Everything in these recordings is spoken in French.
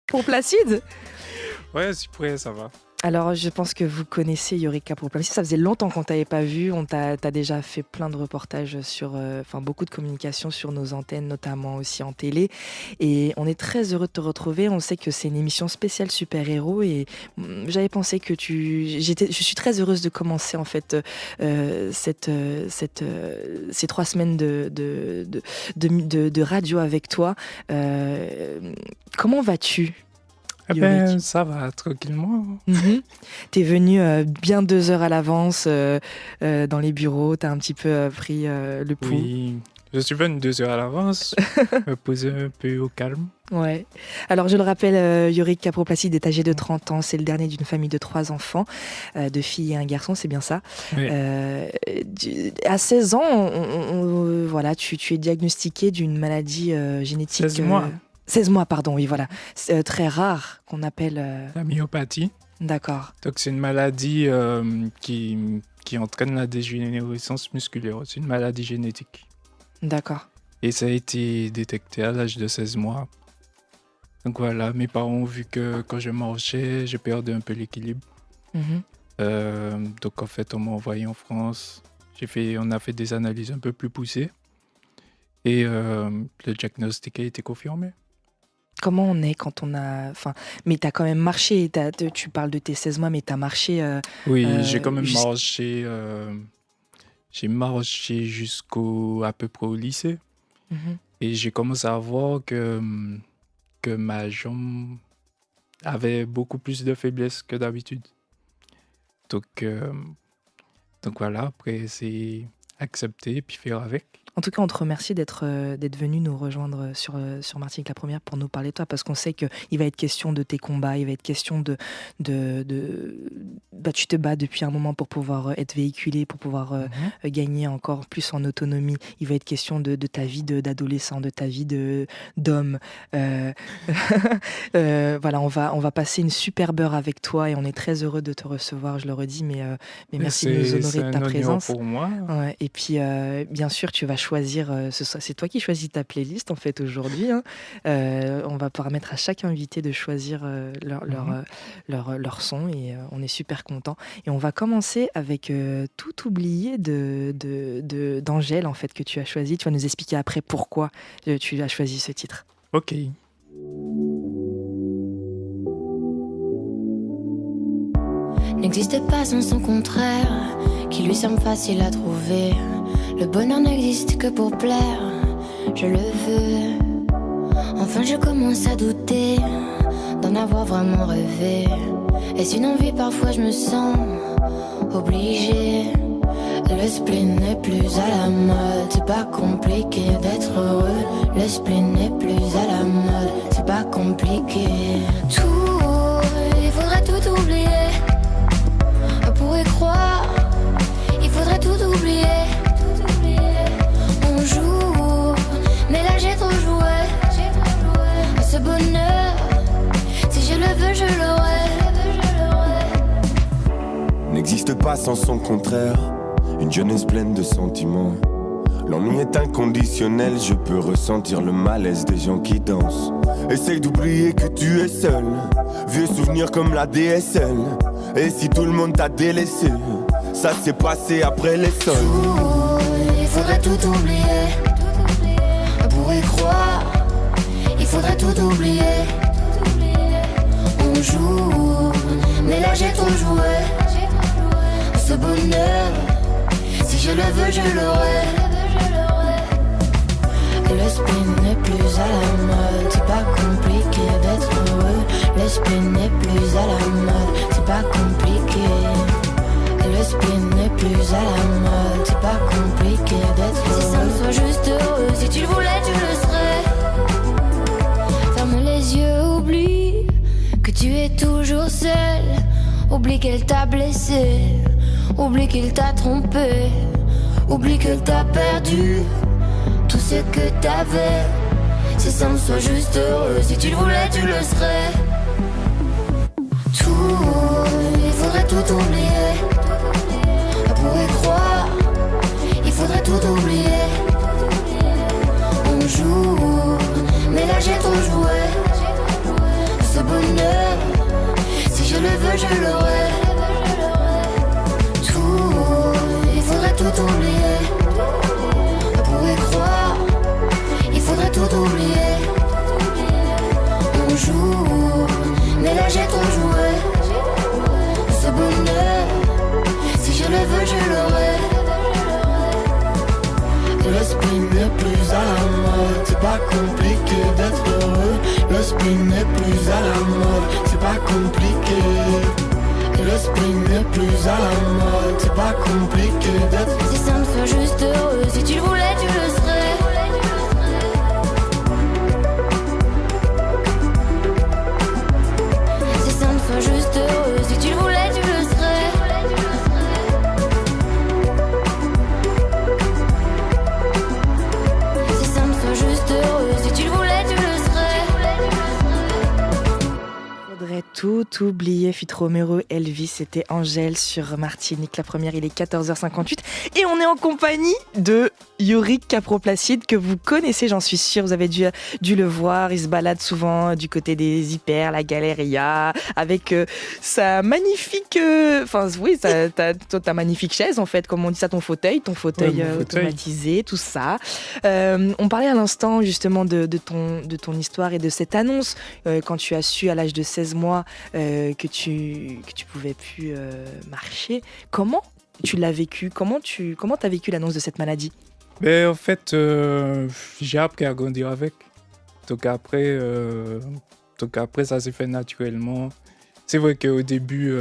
Pour Placide. Ouais, si pourrait, ça va. Alors, je pense que vous connaissez Yorick Capot-Placide. Ça faisait longtemps qu'on t'avait pas vu. T'as déjà fait plein de reportages sur, beaucoup de communication sur nos antennes, notamment aussi en télé. Et on est très heureux de te retrouver. On sait que c'est une émission spéciale super-héros et j'avais pensé que je suis très heureuse de commencer en fait ces 3 semaines de radio avec toi. Comment vas-tu? Ça va, tranquillement. T'es venu bien 2 heures à l'avance dans les bureaux, t'as un petit peu pris le pouls. Oui, je suis venu 2 heures à l'avance, me poser un peu au calme. Ouais. Alors je le rappelle, Yorick Capot-Placide est âgé de 30 ans, c'est le dernier d'une famille de 3 enfants, 2 filles et un garçon, c'est bien ça. Oui. À 16 ans, voilà, tu es diagnostiqué d'une maladie génétique. 16 mois. 16 mois, pardon, oui, voilà. C'est très rare, qu'on appelle... La myopathie. D'accord. Donc, c'est une maladie qui entraîne la dégénérescence musculaire. C'est une maladie génétique. D'accord. Et ça a été détecté à l'âge de 16 mois. Donc voilà, mes parents ont vu que quand je marchais, je perdais un peu l'équilibre. Donc en fait, on m'a envoyé en France. On a fait des analyses un peu plus poussées. Et le diagnostic a été confirmé. Comment on est quand on a... mais t'as quand même marché, tu parles de tes 16 mois, mais t'as marché... Oui, j'ai quand même marché. J'ai marché à peu près au lycée. Et j'ai commencé à voir que ma jambe avait beaucoup plus de faiblesse que d'habitude. Donc voilà, après c'est accepter et puis faire avec. En tout cas, on te remercie d'être venu nous rejoindre sur Martinique la Première pour nous parler de toi, parce qu'on sait qu'il va être question de tes combats, il va être question tu te bats depuis un moment pour pouvoir être véhiculé, pour pouvoir gagner encore plus en autonomie. Il va être question de ta vie d'adolescent, de ta vie d'homme. Voilà, on va passer une superbe heure avec toi et on est très heureux de te recevoir, je le redis, mais merci de nous honorer de ta présence. C'est un honneur pour moi. Ouais, et puis, bien sûr, tu vas choisir, c'est toi qui choisis ta playlist en fait aujourd'hui. On va permettre à chaque invité de choisir leur son et on est super content. Et on va commencer avec Tout oublié d'Angèle en fait que tu as choisi. Tu vas nous expliquer après pourquoi tu as choisi ce titre. Ok. N'existe pas sans son contraire, qui lui semble facile à trouver. Le bonheur n'existe que pour plaire, je le veux. Enfin je commence à douter d'en avoir vraiment rêvé. Est-ce une envie? Parfois je me sens obligée. Le spleen n'est plus à la mode, c'est pas compliqué d'être heureux. Le spleen n'est plus à la mode, c'est pas compliqué. Il faudrait tout oublier pour y croire. Il faudrait tout oublier. On joue, mais là j'ai trop joué. Ce bonheur, si je le veux, je l'aurai. N'existe pas sans son contraire. Une jeunesse pleine de sentiments. L'ennui est inconditionnel, je peux ressentir le malaise des gens qui dansent. Essaye d'oublier que tu es seul. Vieux souvenirs comme la DSL. Et si tout le monde t'a délaissé, ça s'est passé après les sols. Il faudrait tout oublier pour y croire. Il faudrait tout oublier. On joue, mais là j'ai trop joué. Ce bonheur, si je le veux, je l'aurai. Le spleen n'est plus à la mode, c'est pas compliqué d'être heureux. Le spleen n'est plus à la mode, c'est pas compliqué. Le spleen n'est plus à la mode, c'est pas compliqué d'être heureux. Si ça me soit juste heureux, si tu le voulais, tu le serais. Ferme les yeux, oublie que tu es toujours seul. Oublie qu'elle t'a blessé, oublie qu'il t'a trompé, oublie qu'elle t'a perdu tout ce que t'avais. Si ça me soit juste heureux, si tu le voulais, tu le serais. Il faudrait tout oublier pour y croire. Il faudrait tout oublier. On joue, mais là j'ai trop joué. Ce je l'aurais. Tout, il faudrait tout oublier. On pourrait croire, il faudrait tout oublier. On joue, mais là j'ai trop joué. Ce bonheur, si je le veux, je l'aurai. Le spin n'est plus à la mode, c'est pas compliqué d'être heureux. Le spin n'est plus à la mode, c'est pas compliqué. Le spin n'est plus à la mode, c'est pas compliqué d'être. Si ça me soit juste heureux, si tu le voulais, tu le serais. Si ça me soit juste heureux, si tu le voulais, tu le serais. Juste heureux, si tu le voulais, tu le serais. Faudrait tout oublier. Fit Romero, Elvis, c'était Angèle sur Martinique. La première, il est 14h58 et on est en compagnie de Yorick Caproplacide que vous connaissez, j'en suis sûre. Vous avez dû le voir. Il se balade souvent du côté des hyper, la Galeria, avec sa magnifique, ta magnifique chaise en fait, comme on dit ça, ton fauteuil automatisé, tout ça. On parlait à l'instant justement de ton histoire et de cette annonce quand tu as su à l'âge de 16 mois que tu pouvais plus marcher. Comment tu l'as vécu? Comment t'as vécu l'annonce de cette maladie? En fait, j'ai appris à grandir avec. Donc après, ça s'est fait naturellement. C'est vrai qu'au début,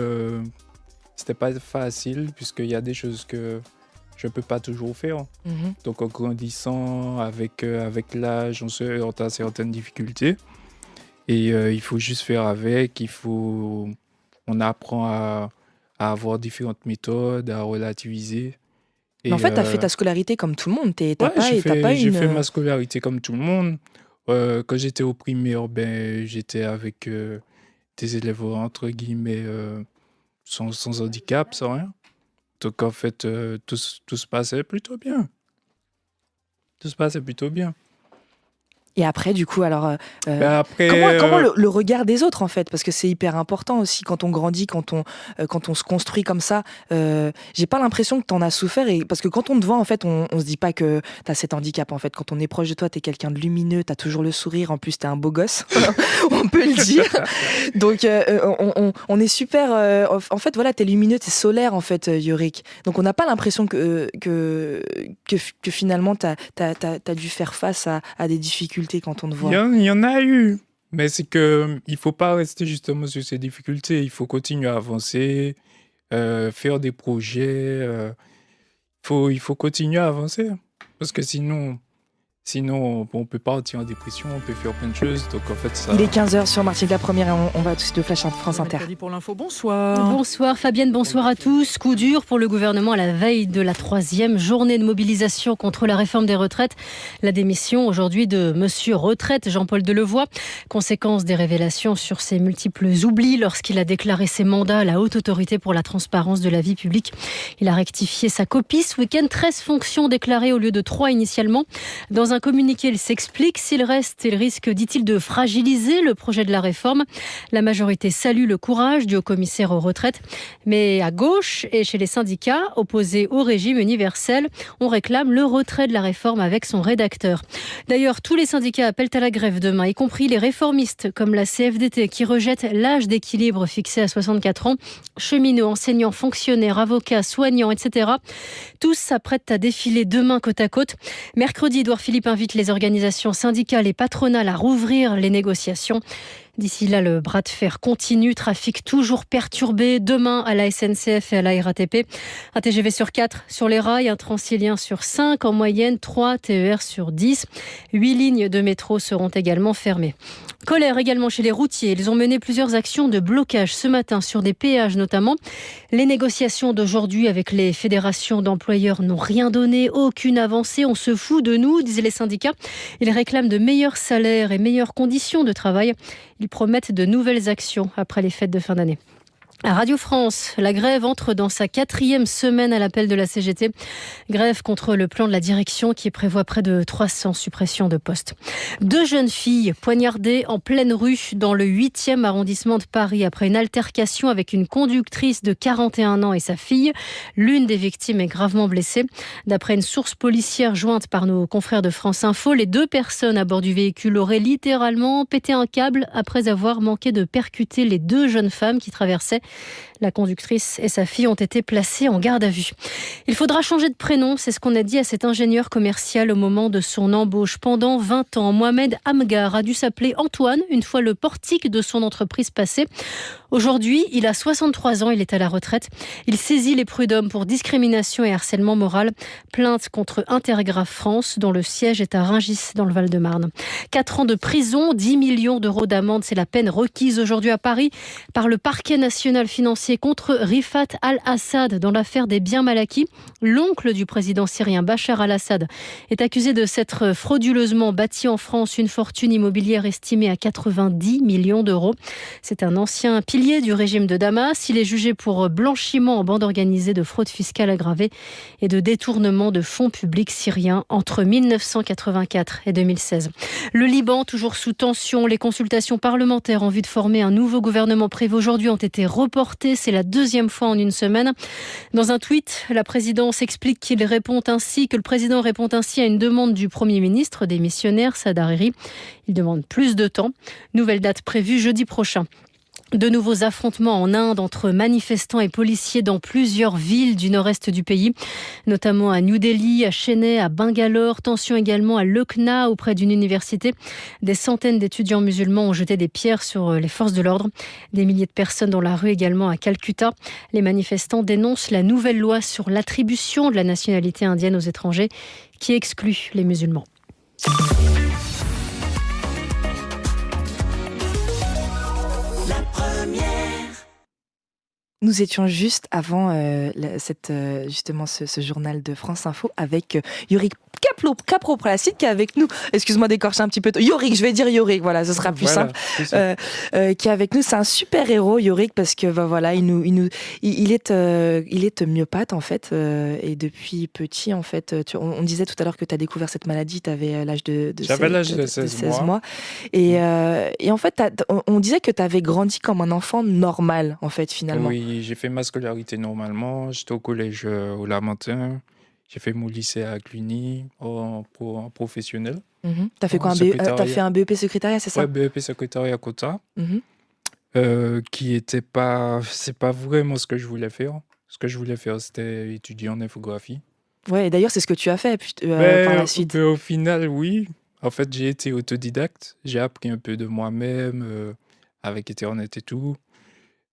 c'était pas facile, puisqu'il y a des choses que je ne peux pas toujours faire. Mm-hmm. Donc en grandissant, avec l'âge, on a certaines difficultés. Et il faut juste faire avec. On apprend à avoir différentes méthodes, à relativiser. Mais en fait, tu as fait ta scolarité comme tout le monde. J'ai fait ma scolarité comme tout le monde. Quand j'étais au primaire, j'étais avec des élèves entre guillemets sans handicap, sans rien. Donc en fait, tout se passait plutôt bien. Et après, du coup, alors, comment le regard des autres, en fait, parce que c'est hyper important aussi quand on grandit, quand on se construit comme ça. J'ai pas l'impression que t'en as souffert, parce que quand on te voit, en fait, on se dit pas que t'as cet handicap, en fait. Quand on est proche de toi, t'es quelqu'un de lumineux, t'as toujours le sourire, en plus t'es un beau gosse, on peut le dire. Donc, on est super. En fait, voilà, t'es lumineux, t'es solaire, en fait, Yorick. Donc, on n'a pas l'impression que finalement t'as dû faire face à des difficultés quand on te voit. Il y en a eu, mais c'est que il faut pas rester justement sur ces difficultés. Il faut continuer à avancer, faire des projets. Il faut continuer à avancer, parce que sinon on peut partir en dépression, on peut faire plein de choses. Donc en fait, ça... Il est 15h sur Martinique la première et on va tout de suite au Flash France Inter. Pour l'info, bonsoir. Bonsoir Fabienne, bonsoir à tous. Coup dur pour le gouvernement à la veille de la 3e journée de mobilisation contre la réforme des retraites. La démission aujourd'hui de Monsieur Retraite, Jean-Paul Delevoye. Conséquence des révélations sur ses multiples oublis lorsqu'il a déclaré ses mandats à la Haute Autorité pour la transparence de la vie publique. Il a rectifié sa copie ce week-end. 13 fonctions déclarées au lieu de 3 initialement. Dans un communiqué, il s'explique. S'il reste, il risque, dit-il, de fragiliser le projet de la réforme. La majorité salue le courage du haut-commissaire aux retraites. Mais à gauche et chez les syndicats, opposés au régime universel, on réclame le retrait de la réforme avec son rédacteur. D'ailleurs, tous les syndicats appellent à la grève demain, y compris les réformistes comme la CFDT qui rejette l'âge d'équilibre fixé à 64 ans. Cheminots, enseignants, fonctionnaires, avocats, soignants, etc. Tous s'apprêtent à défiler demain côte à côte. Mercredi, Édouard Philippe invite les organisations syndicales et patronales à rouvrir les négociations. D'ici là, le bras de fer continue, trafic toujours perturbé. Demain, à la SNCF et à la RATP, un TGV sur 4 sur les rails, un Transilien sur 5, en moyenne 3 TER sur 10. 8 lignes de métro seront également fermées. Colère également chez les routiers. Ils ont mené plusieurs actions de blocage ce matin sur des péages notamment. Les négociations d'aujourd'hui avec les fédérations d'employeurs n'ont rien donné, aucune avancée. On se fout de nous, disaient les syndicats. Ils réclament de meilleurs salaires et meilleures conditions de travail. Ils promettent de nouvelles actions après les fêtes de fin d'année. À Radio France, la grève entre dans sa 4e semaine à l'appel de la CGT. Grève contre le plan de la direction qui prévoit près de 300 suppressions de postes. 2 jeunes filles poignardées en pleine rue dans le 8e arrondissement de Paris après une altercation avec une conductrice de 41 ans et sa fille. L'une des victimes est gravement blessée. D'après une source policière jointe par nos confrères de France Info, les 2 personnes à bord du véhicule auraient littéralement pété un câble après avoir manqué de percuter les 2 jeunes femmes qui traversaient. La conductrice et sa fille ont été placées en garde à vue. Il faudra changer de prénom, c'est ce qu'on a dit à cet ingénieur commercial au moment de son embauche. Pendant 20 ans, Mohamed Amgar a dû s'appeler Antoine une fois le portique de son entreprise passé. Aujourd'hui, il a 63 ans, il est à la retraite. Il saisit les prud'hommes pour discrimination et harcèlement moral. Plainte contre Intergraph France, dont le siège est à Rungis, dans le Val-de-Marne. 4 ans de prison, 10 millions d'euros d'amende, c'est la peine requise aujourd'hui à Paris par le parquet national financier contre Rifat al-Assad dans l'affaire des biens mal acquis. L'oncle du président syrien Bachar al-Assad est accusé de s'être frauduleusement bâti en France une fortune immobilière estimée à 90 millions d'euros. C'est un ancien pilier du régime de Damas. Il est jugé pour blanchiment en bande organisée de fraude fiscale aggravée et de détournement de fonds publics syriens entre 1984 et 2016. Le Liban, toujours sous tension. Les consultations parlementaires en vue de former un nouveau gouvernement prévu aujourd'hui ont été reportées. C'est la 2e fois en une semaine. Dans un tweet, la présidence explique que le président répond ainsi à une demande du Premier ministre démissionnaire, Saad Hariri. Il demande plus de temps. Nouvelle date prévue jeudi prochain. De nouveaux affrontements en Inde entre manifestants et policiers dans plusieurs villes du nord-est du pays, notamment à New Delhi, à Chennai, à Bangalore. Tension également à Lucknow, auprès d'une université. Des centaines d'étudiants musulmans ont jeté des pierres sur les forces de l'ordre. Des milliers de personnes dans la rue également à Calcutta. Les manifestants dénoncent la nouvelle loi sur l'attribution de la nationalité indienne aux étrangers qui exclut les musulmans. Nous étions juste avant justement ce journal de France Info avec Yorick Kapropralacide qui est avec nous. Excuse-moi d'écorcher un petit peu. Yorick, je vais dire Yorick, voilà, ce sera plus simple. Qui est avec nous. C'est un super héros, Yorick, parce que voilà, il est myopathe en fait, et depuis petit en fait. On disait tout à l'heure que tu as découvert cette maladie. Tu avais l'âge de J'avais l'âge de 16 mois. Et en fait, on disait que tu avais grandi comme un enfant normal en fait finalement. Oui, j'ai fait ma scolarité normalement. J'étais au collège au Lamentin. J'ai fait mon lycée à Cluny en professionnel. T'as fait quoi? T'as fait un BEP secrétariat, c'est ça? Ouais, BEP secrétariat quota. Qui était pas... C'est pas vraiment ce que je voulais faire. Ce que je voulais faire, c'était étudier en infographie. Ouais, et d'ailleurs, c'est ce que tu as fait par la suite. Au final, oui. En fait, j'ai été autodidacte. J'ai appris un peu de moi-même avec Internet et tout.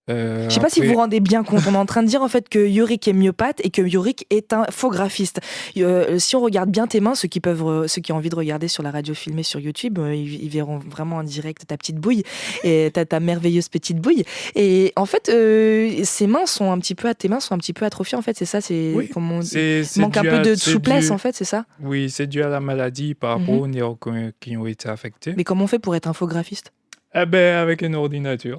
Je sais pas si vous vous rendez bien compte, on est en train de dire en fait que Yorick est myopathe et que Yorick est un infographiste. Si on regarde bien tes mains, ceux qui ont envie de regarder sur la radio filmée sur YouTube, ils verront vraiment en direct ta petite bouille et ta merveilleuse petite bouille. Et en fait, tes mains sont un petit peu atrophiées en fait, c'est ça, oui, manque un peu de souplesse en fait, c'est ça? Oui, c'est dû à la maladie par rapport aux nerfs qui ont été affectés. Mais comment on fait pour être infographiste? Avec un ordinateur.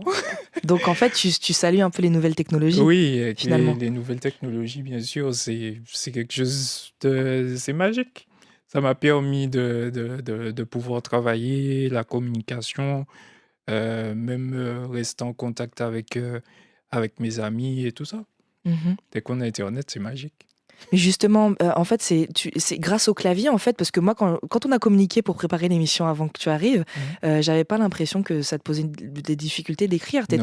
Donc en fait, tu salues un peu les nouvelles technologies. Oui, finalement. Les nouvelles technologies, bien sûr, c'est quelque chose c'est magique. Ça m'a permis de pouvoir travailler, la communication, même rester en contact avec mes amis et tout ça. Dès qu'on a Internet, c'est magique. Mais justement, en fait, c'est grâce au clavier, en fait, parce que moi, quand on a communiqué pour préparer l'émission avant que tu arrives, j'avais pas l'impression que ça te posait des difficultés d'écrire. C'est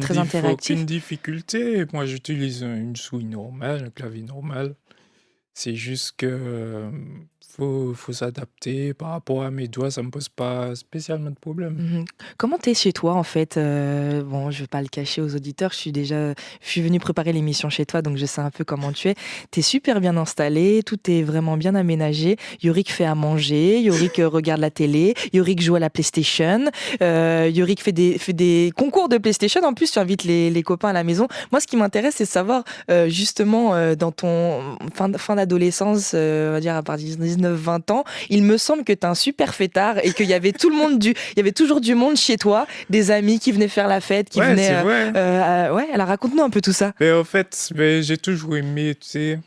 très interactif. Aucune difficulté. Moi, j'utilise une souris normale, un clavier normal. C'est juste que faut s'adapter par rapport à mes doigts, ça me pose pas spécialement de problème. Comment t'es chez toi en fait? Bon, je vais pas le cacher aux auditeurs, je suis venue préparer l'émission chez toi, donc je sais un peu comment tu es. T'es super bien installé, tout est vraiment bien aménagé. Yorick fait à manger, Yorick regarde la télé, Yorick joue à la PlayStation, Yorick fait des concours de PlayStation. En plus, tu invites les copains à la maison. Moi, ce qui m'intéresse, c'est de savoir justement dans ton fin d'adolescence, on va dire à partir de 19-20 ans, il me semble que tu es un super fêtard et qu'il y avait il y avait toujours du monde chez toi, des amis qui venaient faire la fête, qui Ouais, venaient... c'est vrai. ouais, alors raconte-nous un peu tout ça. Mais en fait, j'ai toujours aimé, tu sais,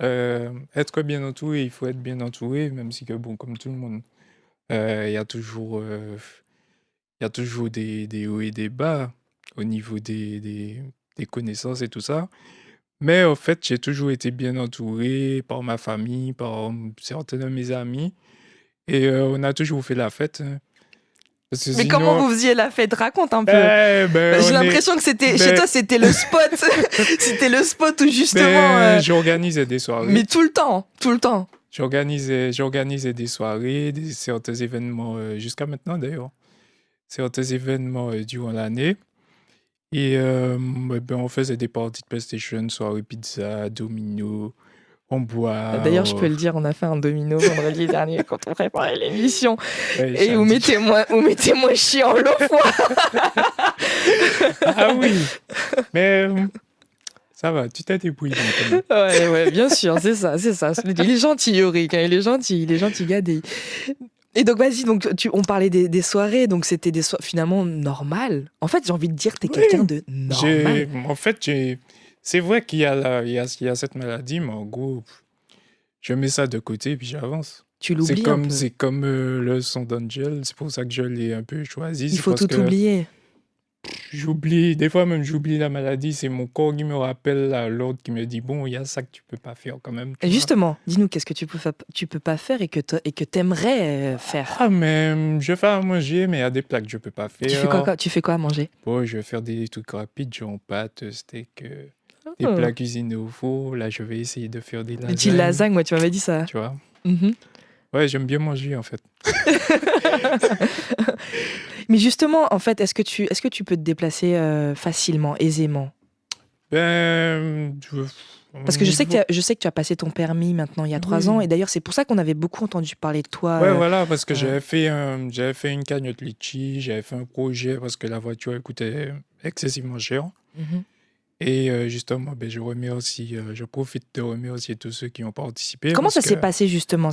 être bien entouré. Il faut être bien entouré, même si que, bon, comme tout le monde, il y a toujours, des hauts et des bas au niveau des connaissances et tout ça. Mais en fait, j'ai toujours été bien entouré par ma famille, par certains de mes amis. Et on a toujours fait la fête, hein. Parce que Mais comment sinon, vous faisiez la fête? Raconte un peu. J'ai on est... l'impression que chez ben- toi, c'était le spot. C'était le spot où justement... j'organisais des soirées. Mais tout le temps, tout le temps. J'organisais des soirées, certains événements, jusqu'à maintenant d'ailleurs, certains événements durant l'année. Et on faisait des parties de PlayStation, soirées pizza, domino, on boit. D'ailleurs, je peux le dire, on a fait un domino vendredi dernier quand on préparait l'émission. Ouais, Et vous mettez-moi chiant l'eau fois. Ah oui, mais ça va, tu t'es débrouillé quand même. Ouais, bien sûr, c'est ça. Il est gentil, Yorick, hein, il est gentil, Gadé. Et donc, vas-y, on parlait des soirées, donc c'était des soirées finalement normales. En fait, j'ai envie de dire que t'es quelqu'un de normal. C'est vrai qu'il y a cette maladie, mais en gros, je mets ça de côté puis j'avance. Tu l'oublies un peu. C'est comme le son d'Angel, c'est pour ça que je l'ai un peu choisi. Il faut tout oublier. J'oublie, des fois même j'oublie la maladie, c'est mon corps qui me rappelle l'ordre qui me dit bon, il y a ça que tu peux pas faire quand même. Et justement, dis-nous, qu'est-ce que tu peux pas faire et que t'aimerais faire? Ah, mais je fais à manger, mais il y a des plats que je peux pas faire. Tu fais quoi à manger? Bon, je vais faire des trucs rapides, genre pâtes, steak, des plats cuisinés au four. Là, je vais essayer de faire des lasagnes. Des lasagnes, moi, tu m'avais dit ça. Tu vois? Mhm. Ouais, j'aime bien manger en fait. Mais justement, en fait, est-ce que tu peux te déplacer facilement, aisément? Parce que je sais que tu as passé ton permis maintenant il y a 3 ans, et d'ailleurs c'est pour ça qu'on avait beaucoup entendu parler de toi. Ouais, voilà, parce que j'avais fait une cagnotte litchi, j'avais fait un projet parce que la voiture elle coûtait excessivement cher. Mhm. Et justement, je profite de remercier tous ceux qui ont participé. Comment ça parce s'est que, passé justement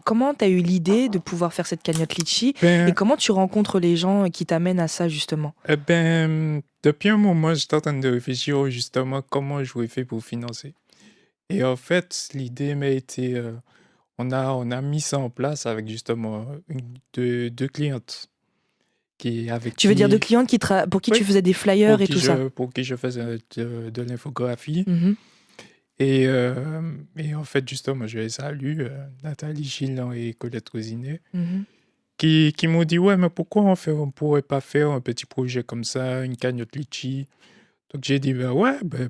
Comment tu as eu l'idée de pouvoir faire cette cagnotte litchi et comment tu rencontres les gens qui t'amènent à ça justement? Depuis un moment, j'étais en train de réfléchir justement comment je fait pour financer. Et en fait, l'idée m'a été, on a mis ça en place avec justement deux clientes. Tu veux dire de clientes pour qui Oui, tu faisais des flyers et tout ça? pour qui je faisais de l'infographie. Mhm. Et en fait, justement, je les salue, Nathalie Gillan et Colette Rosinet, Mhm. qui m'ont dit, ouais, mais pourquoi on pourrait pas faire un petit projet comme ça, une cagnotte litchi? Donc j'ai dit,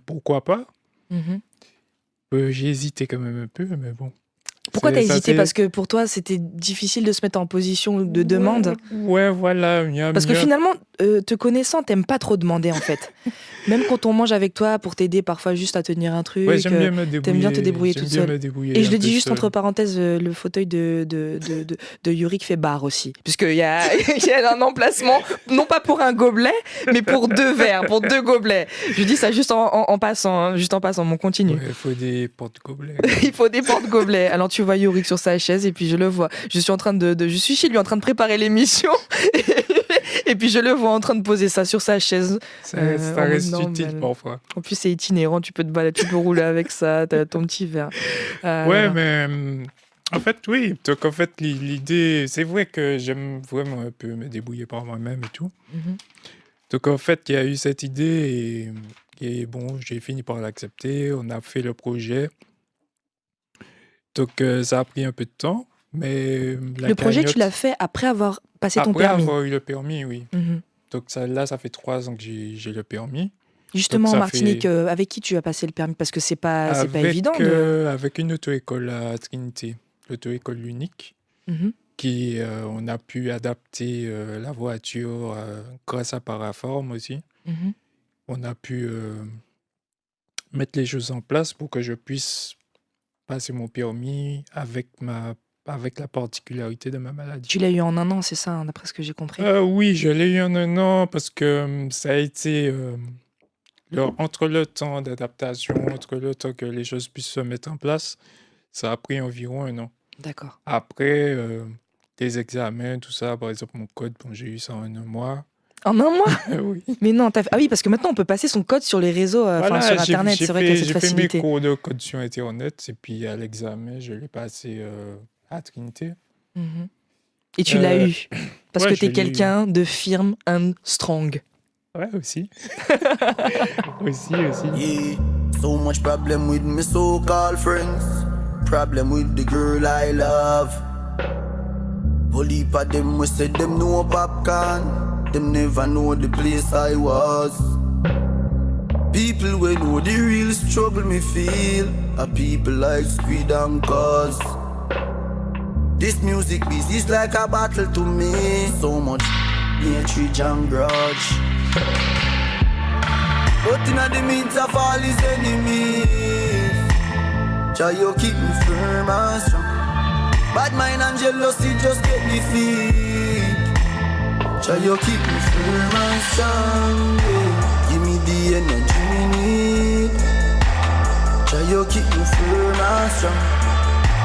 pourquoi pas? Mhm. J'ai hésité quand même un peu, mais bon. Pourquoi t'as Ça, hésité? c'est- Parce que pour toi c'était difficile de se mettre en position de demande? Ouais, voilà. Parce que finalement, te connaissant, t'aimes pas trop demander en fait. Même quand on mange avec toi pour t'aider parfois juste à tenir un truc, Ouais, j'aime bien me débrouiller. t'aimes bien te débrouiller J'aime toute bien seule. me débrouiller Et je un le peu dis juste seul. entre parenthèses, le fauteuil de Yuri qui fait barre aussi. Puisqu'il y a, il y a un emplacement, non pas pour un gobelet, mais pour 2 verres, pour 2 gobelets. Je dis ça juste en passant, hein, juste en passant, on continue. Ouais, il faut des porte-gobelets. Il faut des porte-gobelets. Alors tu vois Yorick sur sa chaise et puis je le vois. Je suis chez lui en train de préparer l'émission et puis je le vois en train de poser ça sur sa chaise. Ça en reste mode utile normal. parfois. En plus c'est itinérant, tu peux te balader, tu peux rouler avec ça, t'as ton petit verre. Ouais, mais en fait, oui. Donc, en fait, l'idée, c'est vrai que j'aime vraiment un peu me débrouiller par moi-même et tout. Mhm. Donc, en fait, il y a eu cette idée et bon, j'ai fini par l'accepter. On a fait le projet. Donc, ça a pris un peu de temps, mais Le projet, tu l'as fait après avoir passé ton après permis. avoir eu le permis, oui. Mhm. Donc, ça fait 3 ans que j'ai le permis. Justement, ça en Martinique, fait- avec qui tu as passé le permis? Parce que c'est pas Avec, évident avec une auto-école à Trinité, l'auto-école unique, Mhm. qui on a pu adapter la voiture grâce à Paraform aussi. Mhm. On a pu mettre les choses en place pour que je puisse passer mon permis avec la particularité de ma maladie. Tu l'as eu en 1 an, c'est ça, hein, d'après ce que j'ai compris? Oui, je l'ai eu en 1 an parce que ça a été entre le temps d'adaptation, entre le temps que les choses puissent se mettre en place, ça a pris environ 1 an. D'accord. Après, des examens, tout ça, par exemple, mon code, bon, j'ai eu ça en un mois. En un mois? Oui. Mais non, ah oui, parce que maintenant on peut passer son code sur les réseaux, Voilà, sur Internet. C'est vrai qu'il y a cette j'ai fait facilité. mes cours de code sur Internet et puis à l'examen, je l'ai passé à Trinité. Et tu l'as eu parce ouais, que je tu es l'ai eu. quelqu'un de firm and strong. Ouais, aussi. aussi. Yeah, so much problem with my so-called friends. Problem with the girl I love. Whole heap of them we said them know popcorn. Them never know the place I was. People we know the real struggle me feel. Are people like Squid and Cause. This music business is like a battle to me. So much hatred and grudge. But in the midst of all his enemies, Jah you keep me firm and strong. Bad mind and jealousy just get defeat. Jah you keep me firm and strong. Yeah. Give me the energy me need. Jah you keep me firm and strong.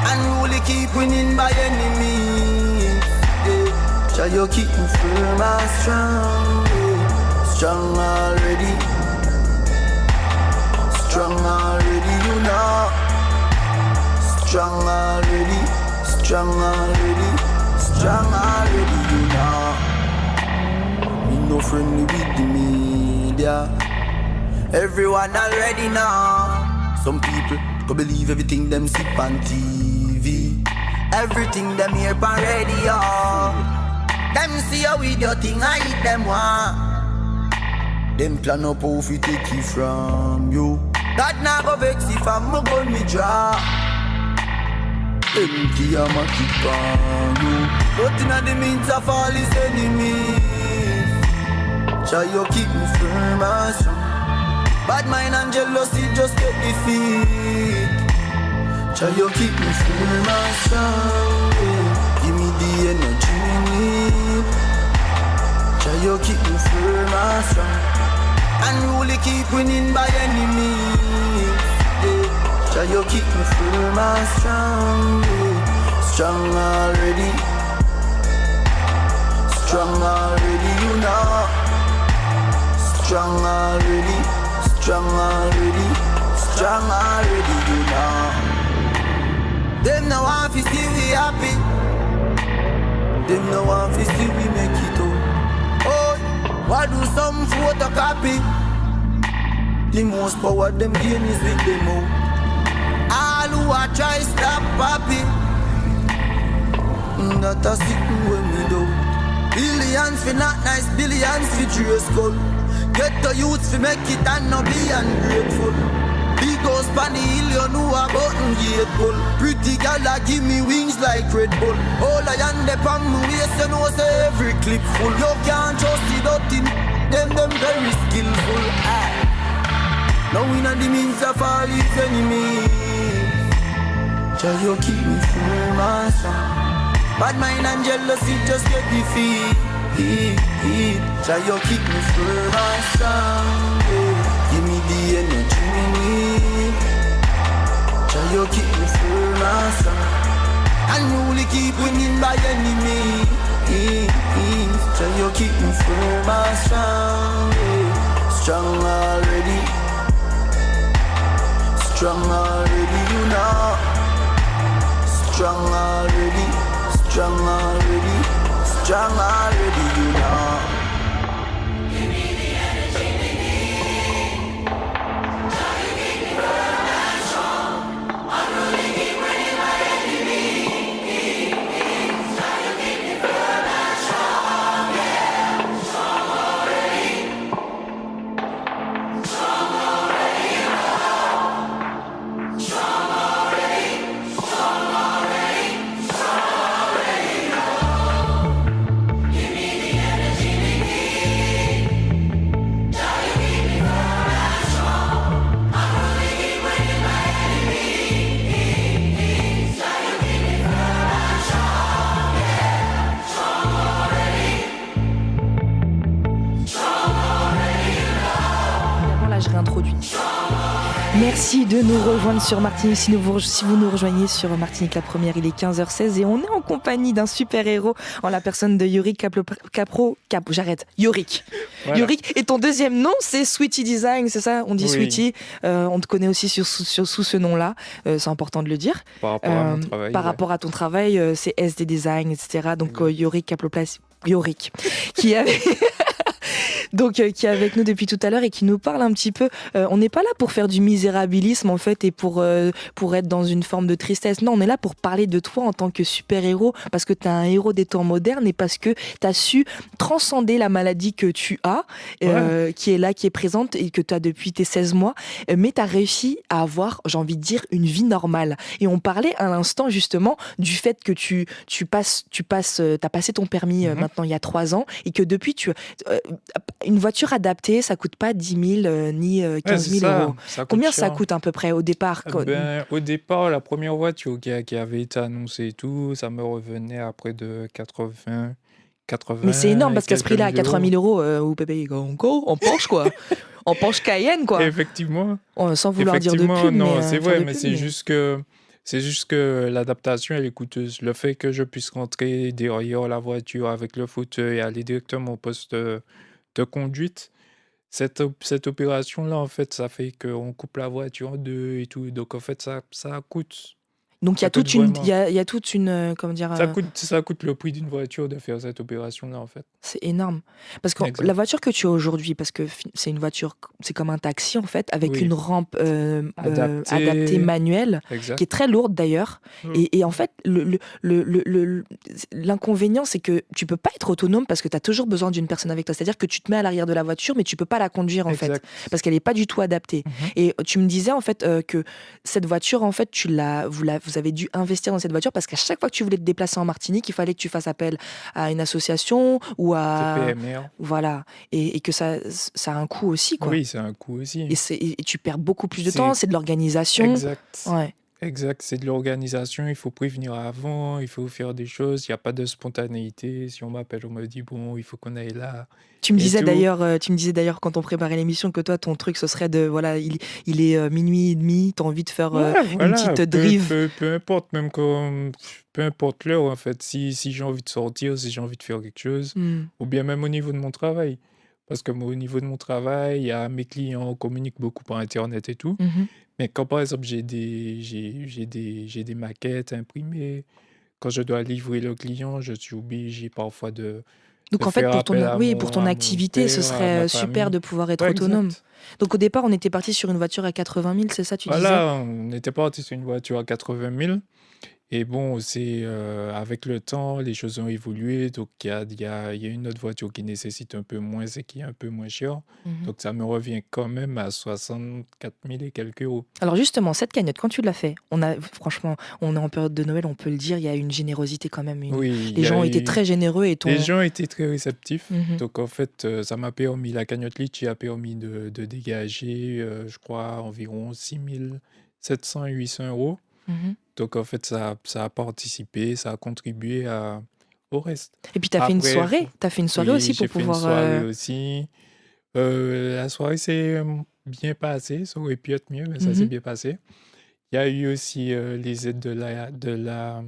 And really keep winning by enemies. Yeah. Jah you keep me firm and strong. Yeah. Strong already. Strong already, you know. Strong already. Strong already. Strong already, you know. Me no friendly with the media. Everyone already know. Some people go believe everything them see on TV. Everything them hear on radio. Them see you with your thing, I eat them one. Them plan up how we take it from you. That now go vex if I'm a gun me draw. Empty I'm a keep on you. But in the means of all his enemies, Jah you keep me firm and strong. Bad mind and jealousy just get defeat. Jah you keep me firm and strong. Yeah. Give me the energy me need. Jah you keep me firm and strong. And really keep winning by enemies. Yeah. Jah you keep me firm and strong. Yeah. Strong already. Strong already, you know. Strong already. Strong already. Strong already, you know. Them no want to see we happy. Them no want to see we make it out. Oh, why do some photocopy? The most power them gain is with them out. All who are try stop papi. That a sitting when we do. Billions for not nice, billions for dress gold. Get the youths to make it and not be ungrateful. Big house pan the hill, you know a button gate pull. Pretty gal a give me wings like Red Bull. All I am the pan me waist, you know say every clip full. You can't trust the dirty, them very skillful. Now in the means of all his enemies, Jah you keep me firm and strong. Bad mind and jealousy just get defeat. Jah you keep me firm and strong. Yeah. Give me the energy me need. Jah you keep me firm and strong. And really keep winning by enemies. Jah you keep me firm and strong. Yeah. Strong already. Strong already, you know. Strong already. Strong already. Strong already, you know. Give me the energy we need. Jah you keep me firm and strong. I'm really keep winning my enemies. Jah you keep me firm and strong. Yeah. Strong already. Strong already, you know. Strong already. Strong already. Strong already, you know. Give me the energy we need. Jah you keep me firm and strong. I'm really keep winning my enemies. Jah you keep me firm and strong. Yeah. Strong already. Strong already, you know. Là, je réintroduis. Merci de nous rejoindre sur Martinique. Si vous nous rejoignez sur Martinique la première, il est 15h16 et on est en compagnie d'un super-héros en la personne de Yorick Yorick. Voilà. Yorick. Et ton deuxième nom, c'est Sweetie Design, c'est ça? On dit Oui. Sweetie. On te connaît aussi sous ce nom-là. C'est important de le dire. Par rapport à mon travail. Par rapport à ton travail, c'est SD Design, etc. Donc Yorick Yorick, qui avait... Donc, qui est avec nous depuis tout à l'heure et qui nous parle un petit peu. On n'est pas là pour faire du misérabilisme en fait et pour être dans une forme de tristesse. Non, on est là pour parler de toi en tant que super-héros parce que tu es un héros des temps modernes et parce que tu as su transcender la maladie que tu as, qui est là, qui est présente et que tu as depuis tes 16 mois. Mais tu as réussi à avoir, j'ai envie de dire, une vie normale. Et on parlait à l'instant justement du fait que t'as passé ton permis maintenant il y a 3 ans et que depuis une voiture adaptée, ça coûte pas 10 000 ni 15 000 euros. Combien ça coûte à peu près au départ? Au départ, la première voiture qui avait été annoncée et tout, ça me revenait à près de 80. Mais c'est énorme parce qu'à ce prix-là, à 80 000 euros, vous pouvez payer encore en Porsche, quoi. En Porsche Cayenne, quoi. Effectivement. Sans vouloir dire de pub. Non, c'est vrai, mais c'est juste que l'adaptation, elle est coûteuse. Le fait que je puisse rentrer derrière la voiture avec le fauteuil et aller directement au poste de conduite, cette opération-là, en fait, ça fait qu'on coupe la voiture en deux et tout. Donc, en fait, ça coûte. Donc, il y a toute une, comment dire... Ça coûte le prix d'une voiture de faire cette opération-là, en fait. C'est énorme. Parce que la voiture que tu as aujourd'hui, parce que c'est une voiture, c'est comme un taxi, en fait, avec une rampe adaptée manuelle, qui est très lourde d'ailleurs. Et en fait, l'inconvénient, c'est que tu peux pas être autonome parce que tu as toujours besoin d'une personne avec toi. C'est-à-dire que tu te mets à l'arrière de la voiture, mais tu peux pas la conduire, en fait, parce qu'elle est pas du tout adaptée. Et tu me disais, en fait, que cette voiture, en fait, vous avez dû investir dans cette voiture parce qu'à chaque fois que tu voulais te déplacer en Martinique, il fallait que tu fasses appel à une association ou à... PMR. Voilà. Et que ça a un coût aussi, quoi. Oui, c'est un coût aussi. Et tu perds beaucoup plus de temps, c'est de l'organisation. Exact. Ouais. Exact, c'est de l'organisation, il faut prévenir avant, il faut faire des choses, il n'y a pas de spontanéité. Si on m'appelle, on me dit, bon, il faut qu'on aille là. Tu me disais d'ailleurs quand on préparait l'émission que toi, ton truc, ce serait de, voilà, il est minuit et demi, tu as envie de faire une petite drive. Peu importe, peu importe l'heure, en fait, si j'ai envie de sortir, si j'ai envie de faire quelque chose, ou bien même au niveau de mon travail. Parce que moi, au niveau de mon travail, il y a mes clients, on communique beaucoup par Internet et tout. Mais quand, par exemple, j'ai des maquettes imprimées, quand je dois livrer le client, je suis obligé parfois de Donc, en fait, pour ton activité, ce serait super de pouvoir être autonome. Exact. Donc, au départ, on était parti sur une voiture à 80 000, c'est ça, tu disais? Voilà, on était parti sur une voiture à 80 000. Et bon, avec le temps, les choses ont évolué. Donc, il y a une autre voiture qui nécessite un peu moins et qui est un peu moins chère. Donc, ça me revient quand même à 64 000 et quelques euros. Alors, justement, cette cagnotte, quand tu l'as fait, franchement, on est en période de Noël, on peut le dire, il y a une générosité quand même. Les gens ont été très généreux. Les gens étaient très réceptifs. Donc, en fait, ça m'a permis, la cagnotte Litchi a permis de dégager, je crois, environ 6 700 et 800 euros. Donc, en fait, ça a participé, ça a contribué au reste. Et puis, tu as fait une soirée. Tu as fait une soirée aussi pour pouvoir... J'ai fait une soirée aussi. La soirée s'est bien passée. Ça aurait pu être mieux, mais ça s'est bien passé. Il y a eu aussi les aides de la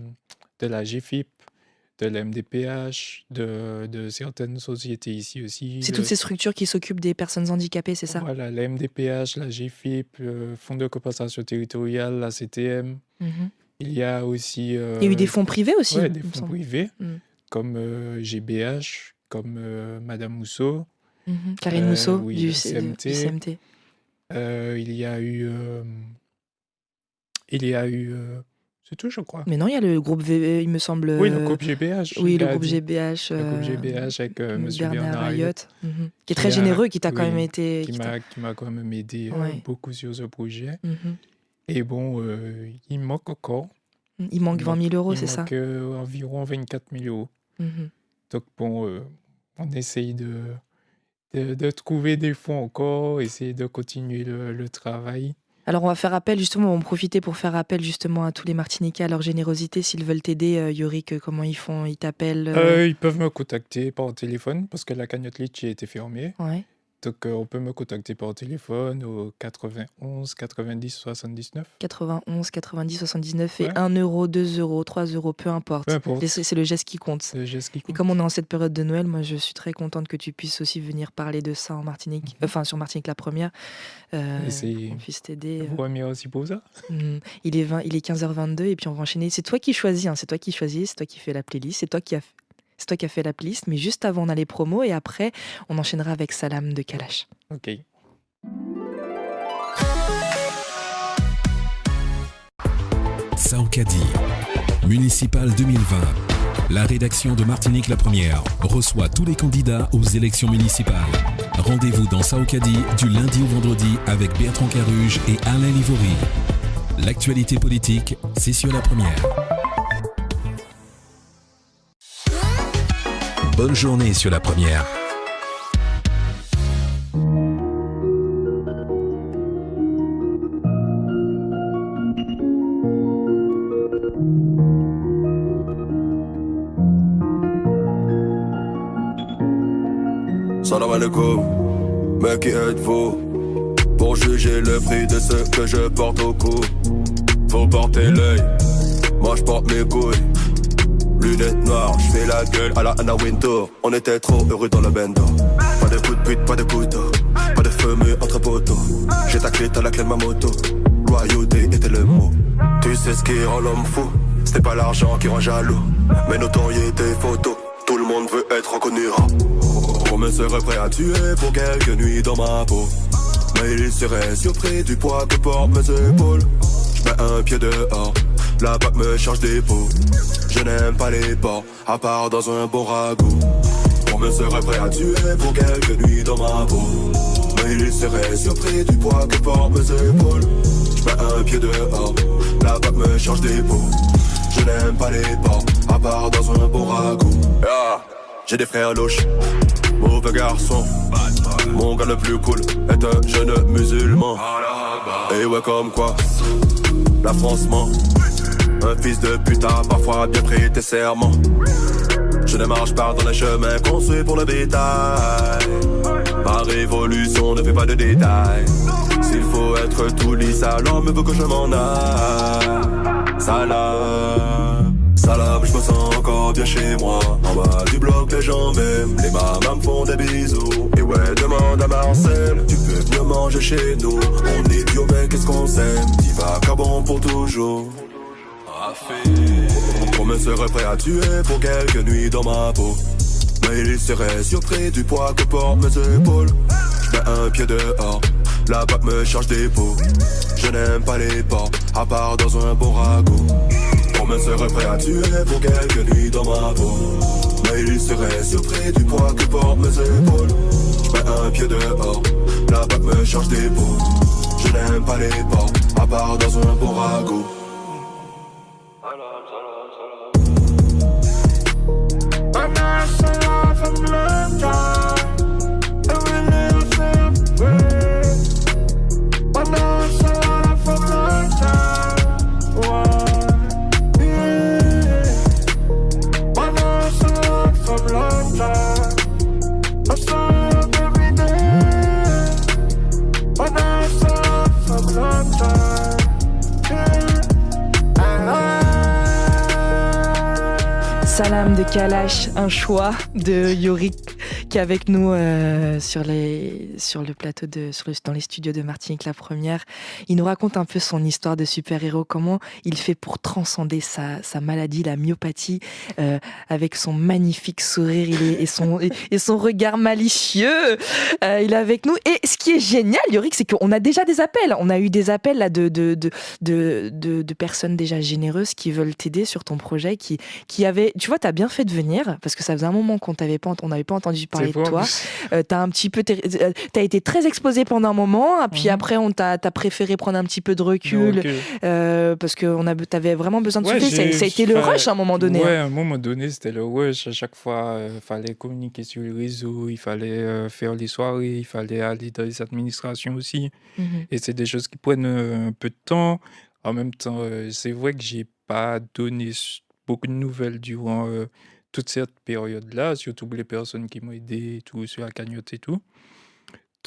GFIP, de la MDPH, de certaines sociétés ici aussi. C'est toutes ces structures qui s'occupent des personnes handicapées, c'est ça? Voilà, la MDPH, la GFIP, le Fonds de compensation territoriale, la CTM. Il y a aussi... il y a eu des fonds privés aussi. Oui, des fonds privés, comme GBH, comme Madame Mousseau. Karine Mousseau, oui, du CMT. Il y a eu... c'est tout, je crois. Mais non, il y a le groupe il me semble... Oui, le groupe GBH. Oui, le groupe GBH. Le groupe GBH avec M. Bernard Ayotte, qui est très généreux, qui t'a quand même été... Qui m'a quand même aidé beaucoup sur ce projet. Et bon, il manque encore. Il manque 20 000 euros, c'est ça? Il manque environ 24 000 euros. Donc bon, on essaye de trouver des fonds encore, essayer de continuer le travail. Alors on va faire appel justement, on va en profiter pour faire appel justement à tous les Martiniquais, à leur générosité, s'ils veulent t'aider, Yorick, comment ils font? Ils t'appellent? Ils peuvent me contacter par téléphone parce que la cagnotte Litchi a été fermée. Ouais. Donc, on peut me contacter par téléphone au 91 90 79. 91 90 79 et Ouais, 1 euro, 2 euros, 3 euros, peu peu importe. importe. C'est le geste qui compte. C'est le geste qui Et comme compte. on est en cette période de Noël, moi je suis très contente que tu puisses aussi venir parler de ça en Martinique, enfin sur Martinique la première, Et c'est qu'on puisse t'aider. vous remercie pour ça. Il est 15h22 et puis on va enchaîner. C'est toi qui choisis, hein, c'est toi qui choisis, c'est toi qui fais la playlist, c'est toi qui as fait la playlist, mais juste avant on a les promos et après on enchaînera avec Salam de Kalash. Ok. Saokadi, municipal 2020. La rédaction de Martinique la Première reçoit tous les candidats aux élections municipales. Rendez-vous dans Saokadi du lundi au vendredi avec Bertrand Caruge et Alain Livory. L'actualité politique, c'est sur la Première. Bonne journée sur la Première. Salam alaikum, mais qui êtes-vous pour juger le prix de ce que je porte au cou? Faut porter l'œil, moi je porte mes couilles. Lunettes noires, je fais la gueule à la Anna Wintour. On était trop heureux dans le bendo. Pas de coup de pute, pas de couteau, pas de fumée entre poteaux. J'ai ta clé, t'as la clé de ma moto. Loyauté était le mot. Tu sais ce qui rend l'homme fou, c'était pas l'argent qui rend jaloux, mais notoriété photo. Tout le monde veut être reconnu. On me serait prêt à tuer pour quelques nuits dans ma peau, mais il serait surpris du poids que portent mes épaules. J'mets un pied dehors, la bague me change des peaux. Je n'aime pas les porcs, à part dans un bon ragoût. On me serait prêt à tuer pour quelques nuits dans ma peau, mais il serait surpris du poids que portent mes épaules. J'mets un pied dehors, la bague me change des peaux. Je n'aime pas les porcs, à part dans un bon ragoût. Yeah. J'ai des frères louches, mauvais garçon. Mon gars le plus cool est un jeune musulman. Et ouais comme quoi, la France ment. Un fils de pute a parfois bien prêté serment. Je ne marche pas dans les chemins construits pour le bétail. Ma révolution ne fait pas de détails. S'il faut être tout lisse, alors me veut que je m'en aille. Salam, salam, je me sens encore bien chez moi. En bas du bloc, les gens m'aiment, les mamans me font des bisous. Et ouais, demande à Marcel, tu peux venir manger chez nous. On est bio, mais qu'est-ce qu'on s'aime, t'y vas qu'à bon pour toujours. On me serait prêt à tuer pour quelques nuits dans ma peau, mais il serait surpris du poids que portent mes épaules. J'mets un pied dehors, la bague me change des peaux. Je n'aime pas les porcs, à part dans un bon ragoût. On me serait prêt à tuer pour quelques nuits dans ma peau, mais il serait surpris du poids que portent mes épaules. J'mets un pied dehors, la bague me change des peaux. Je n'aime pas les porcs, à part dans un bon ragoût. Salam de Kalash, un choix de Yorick qui est avec nous sur le plateau dans les studios de Martinique la Première. Il nous raconte un peu son histoire de super-héros, comment il fait pour transcender sa maladie, la myopathie, avec son magnifique sourire et son regard malicieux. Il est avec nous. Et ce qui est génial, Yorick, c'est qu'on a déjà des appels. On a eu des appels là, de personnes déjà généreuses qui veulent t'aider sur ton projet, qui avaient... Tu vois, t'as bien fait de venir, parce que ça faisait un moment qu'on n'avait pas entendu parler de toi. T'as été très exposé pendant un moment, puis après t'as préféré prendre un petit peu de recul, parce que t'avais vraiment besoin de souffler. Ça a été le rush à un moment donné. Ouais, à un moment donné, c'était le rush. À chaque fois, il fallait communiquer sur les réseaux, il fallait faire les soirées, il fallait aller dans les administrations aussi. Et c'est des choses qui prennent un peu de temps. En même temps, c'est vrai que j'ai pas donné beaucoup de nouvelles durant toute cette période-là, surtout pour les personnes qui m'ont aidé, tout, sur la cagnotte et tout.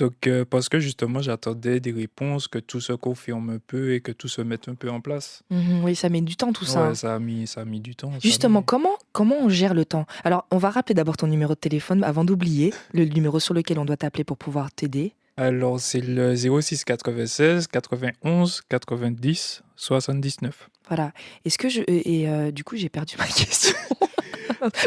Donc, parce que justement, j'attendais des réponses, que tout se confirme un peu et que tout se mette un peu en place. Oui, ça met du temps tout ça, Ouais, hein. ça a mis du temps. Justement, comment on gère le temps? Alors, on va rappeler d'abord ton numéro de téléphone avant d'oublier le numéro sur lequel on doit t'appeler pour pouvoir t'aider. Alors, c'est le 06 96 91 90 79. Voilà. Est-ce que du coup, j'ai perdu ma question.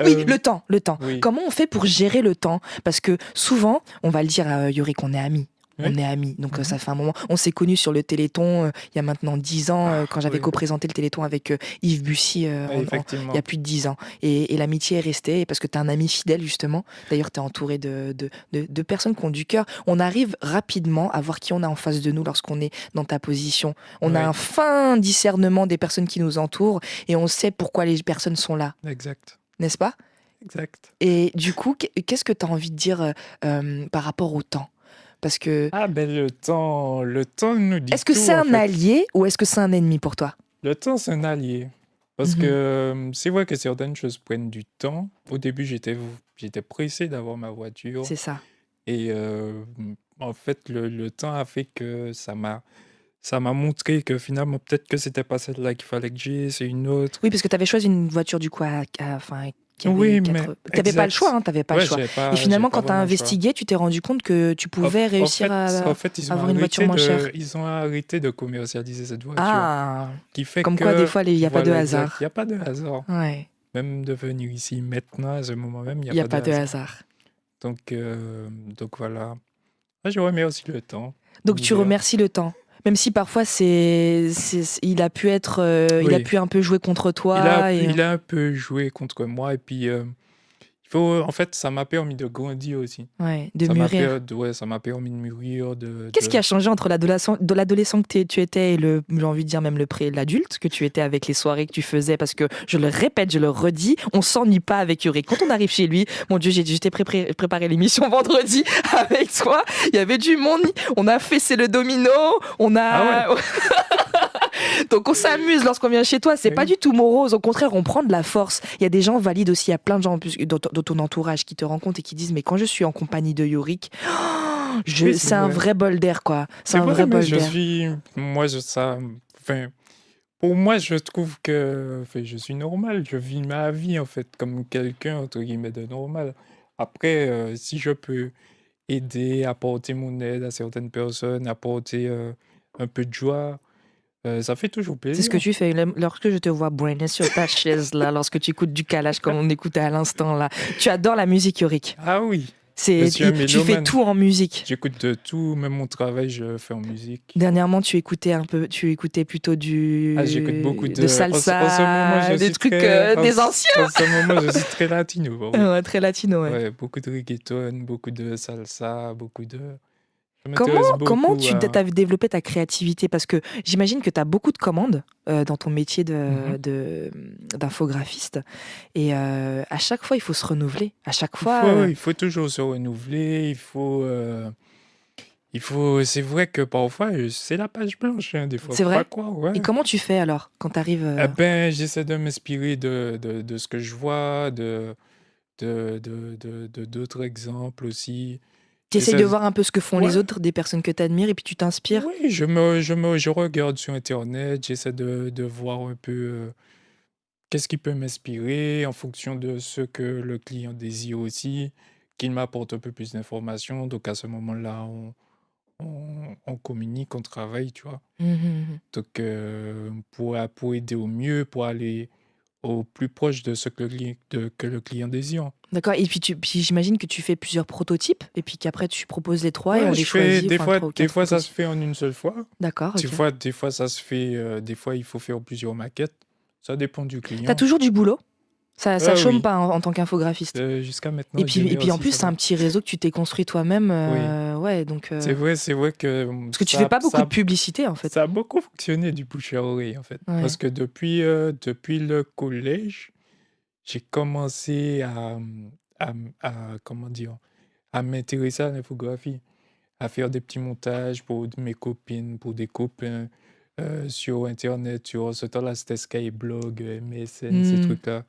Oui, Euh, le temps, le temps. oui. Comment on fait pour gérer le temps? Parce que souvent, on va le dire à Yorick, on est amis. Oui. On est amis, donc Mhm. ça fait un moment. On s'est connus sur le Téléthon il y a maintenant 10 ans, quand j'avais oui. co-présenté le Téléthon avec Yves Bussy, Effectivement. il y a plus de 10 ans. Et l'amitié est restée, parce que tu es un ami fidèle, justement. D'ailleurs, tu es entouré de personnes qui ont du cœur. On arrive rapidement à voir qui on a en face de nous lorsqu'on est dans ta position. On a Oui. un fin discernement des personnes qui nous entourent, et on sait pourquoi les personnes sont là, Exact. n'est-ce pas? Exact. Et du coup, qu'est-ce que tu as envie de dire par rapport au temps? Parce que Ah ben le temps nous dit est-ce que tout c'est en un fait. allié ou est-ce que c'est un ennemi pour toi? Le temps, c'est un allié. Parce Mhm. que c'est vrai que certaines choses prennent du temps. Au début, j'étais pressé d'avoir ma voiture. C'est ça. Et en fait, le temps a fait que ça m'a montré que finalement, peut-être que c'était pas celle-là qu'il fallait que j'ai, c'est une autre. Oui, parce que tu avais choisi une voiture du coup enfin, qui avait Oui, mais T'avais pas le choix, exact. hein, t'avais pas le Ouais, choix. j'ai Et pas finalement, quand tu as vraiment le choix. investigué, tu t'es rendu compte que tu pouvais réussir En fait, avoir une voiture moins chère. ils ont arrêté de commercialiser cette voiture. Ah, Qui fait comme quoi des que, fois, il n'y a pas de voilà, exact, hasard. il n'y a pas de hasard. Ouais, Même de venir ici maintenant, à ce moment même, il il n'y n'y a a pas de pas de hasard. hasard. Donc voilà. Ah, je remercie le temps. Donc tu D'ailleurs. remercies le temps. Même si parfois il a pu être, il a Oui. pu un peu jouer contre Il a, toi. il a un peu joué contre moi et puis en fait, ça m'a permis de grandir aussi. Ouais, de Ça m'a mûrir. ça m'a permis de mûrir, Qu'est-ce qui a changé entre l'adolescent que tu étais et j'ai envie de dire même l'adulte que tu étais avec les soirées que tu faisais? Parce que je le répète, je le redis, on s'ennuie pas avec Yuri. Quand on arrive chez lui, mon Dieu, j'étais préparé l'émission vendredi avec toi. Il y avait du monde. On a fait C'est le domino. On a. Ah ouais. Donc on s'amuse lorsqu'on vient chez toi, c'est Oui. pas du tout morose, au contraire on prend de la force. Il y a des gens valides aussi, il y a plein de gens de ton entourage qui te rencontrent et qui disent mais quand je suis en compagnie de Yorick, Oui, c'est un vrai. vrai bol d'air quoi. C'est C'est un vrai vrai, mais bol d'air. enfin, pour moi, je trouve que je suis normal. Je vis ma vie, en fait, comme quelqu'un, entre guillemets, de normal. Après, si je peux aider, apporter mon aide à certaines personnes, apporter un peu de joie, ça fait toujours C'est ce que plaisir. tu fais lorsque je te vois brainer sur ta chaise là, lorsque tu écoutes du calage comme on écoutait à l'instant là. Tu adores la musique Yorick. Ah oui, je suis un Tu fais mélomane. tout en musique. J'écoute de tout, même mon travail, je fais en musique. Dernièrement, tu écoutais plutôt Ah, j'écoute beaucoup de salsa, en ce moment, je des suis trucs très... des anciens. En ce moment, je suis très latino. Bon. Ouais, très latino, ouais. Ouais, beaucoup de reggaeton, beaucoup de salsa, Je m'intéresse Comment beaucoup tu à... as développé ta créativité? Parce que j'imagine que tu as beaucoup de commandes dans ton métier Mhm. d'infographiste. Et à chaque fois, il faut se renouveler. À chaque fois. Il faut toujours se renouveler, c'est vrai que parfois, c'est la page blanche, hein, des fois, C'est faut pas vrai? croire, ouais. Et comment tu fais alors quand tu arrives Eh ben, j'essaie de m'inspirer de ce que je vois, d'autres exemples aussi. Tu essayes de J'essaie, voir un peu ce que font les ouais, autres, des personnes que tu admires, et puis tu t'inspires? oui, je regarde sur Internet, j'essaie de voir un peu qu'est-ce qui peut m'inspirer en fonction de ce que le client désire aussi, qu'il m'apporte un peu plus d'informations. Donc à ce moment-là, on communique, on travaille, tu vois. Mhm. Donc pour aider au mieux, pour aller au plus proche de ce que le client désire. D'accord. Et puis, puis j'imagine que tu fais plusieurs prototypes, et puis qu'après tu proposes les trois et on Ouais, les je fais choisit, enfin trois ou des quatre fois ça se prototypes. fait en une seule fois. D'accord, ok. Des fois ça se fait, des fois il faut faire plusieurs maquettes. Ça dépend du T'as client. toujours du boulot? Ça chôme Oui, pas en tant qu'infographiste. jusqu'à maintenant, Dieu Et puis en merci, plus, ça c'est un va. petit réseau que tu t'es construit toi-même. Oui, Ouais, donc. c'est vrai que Parce que tu fais pas beaucoup de publicité en fait. ça a beaucoup fonctionné du bouche à oreille en fait. Parce Ouais. que depuis le collège, j'ai commencé comment dire, à m'intéresser à l'infographie, à faire des petits montages pour mes copines, pour des copains, sur Internet, sur ce temps-là, c'était Skyblog, MSN, ces Hmm. trucs-là.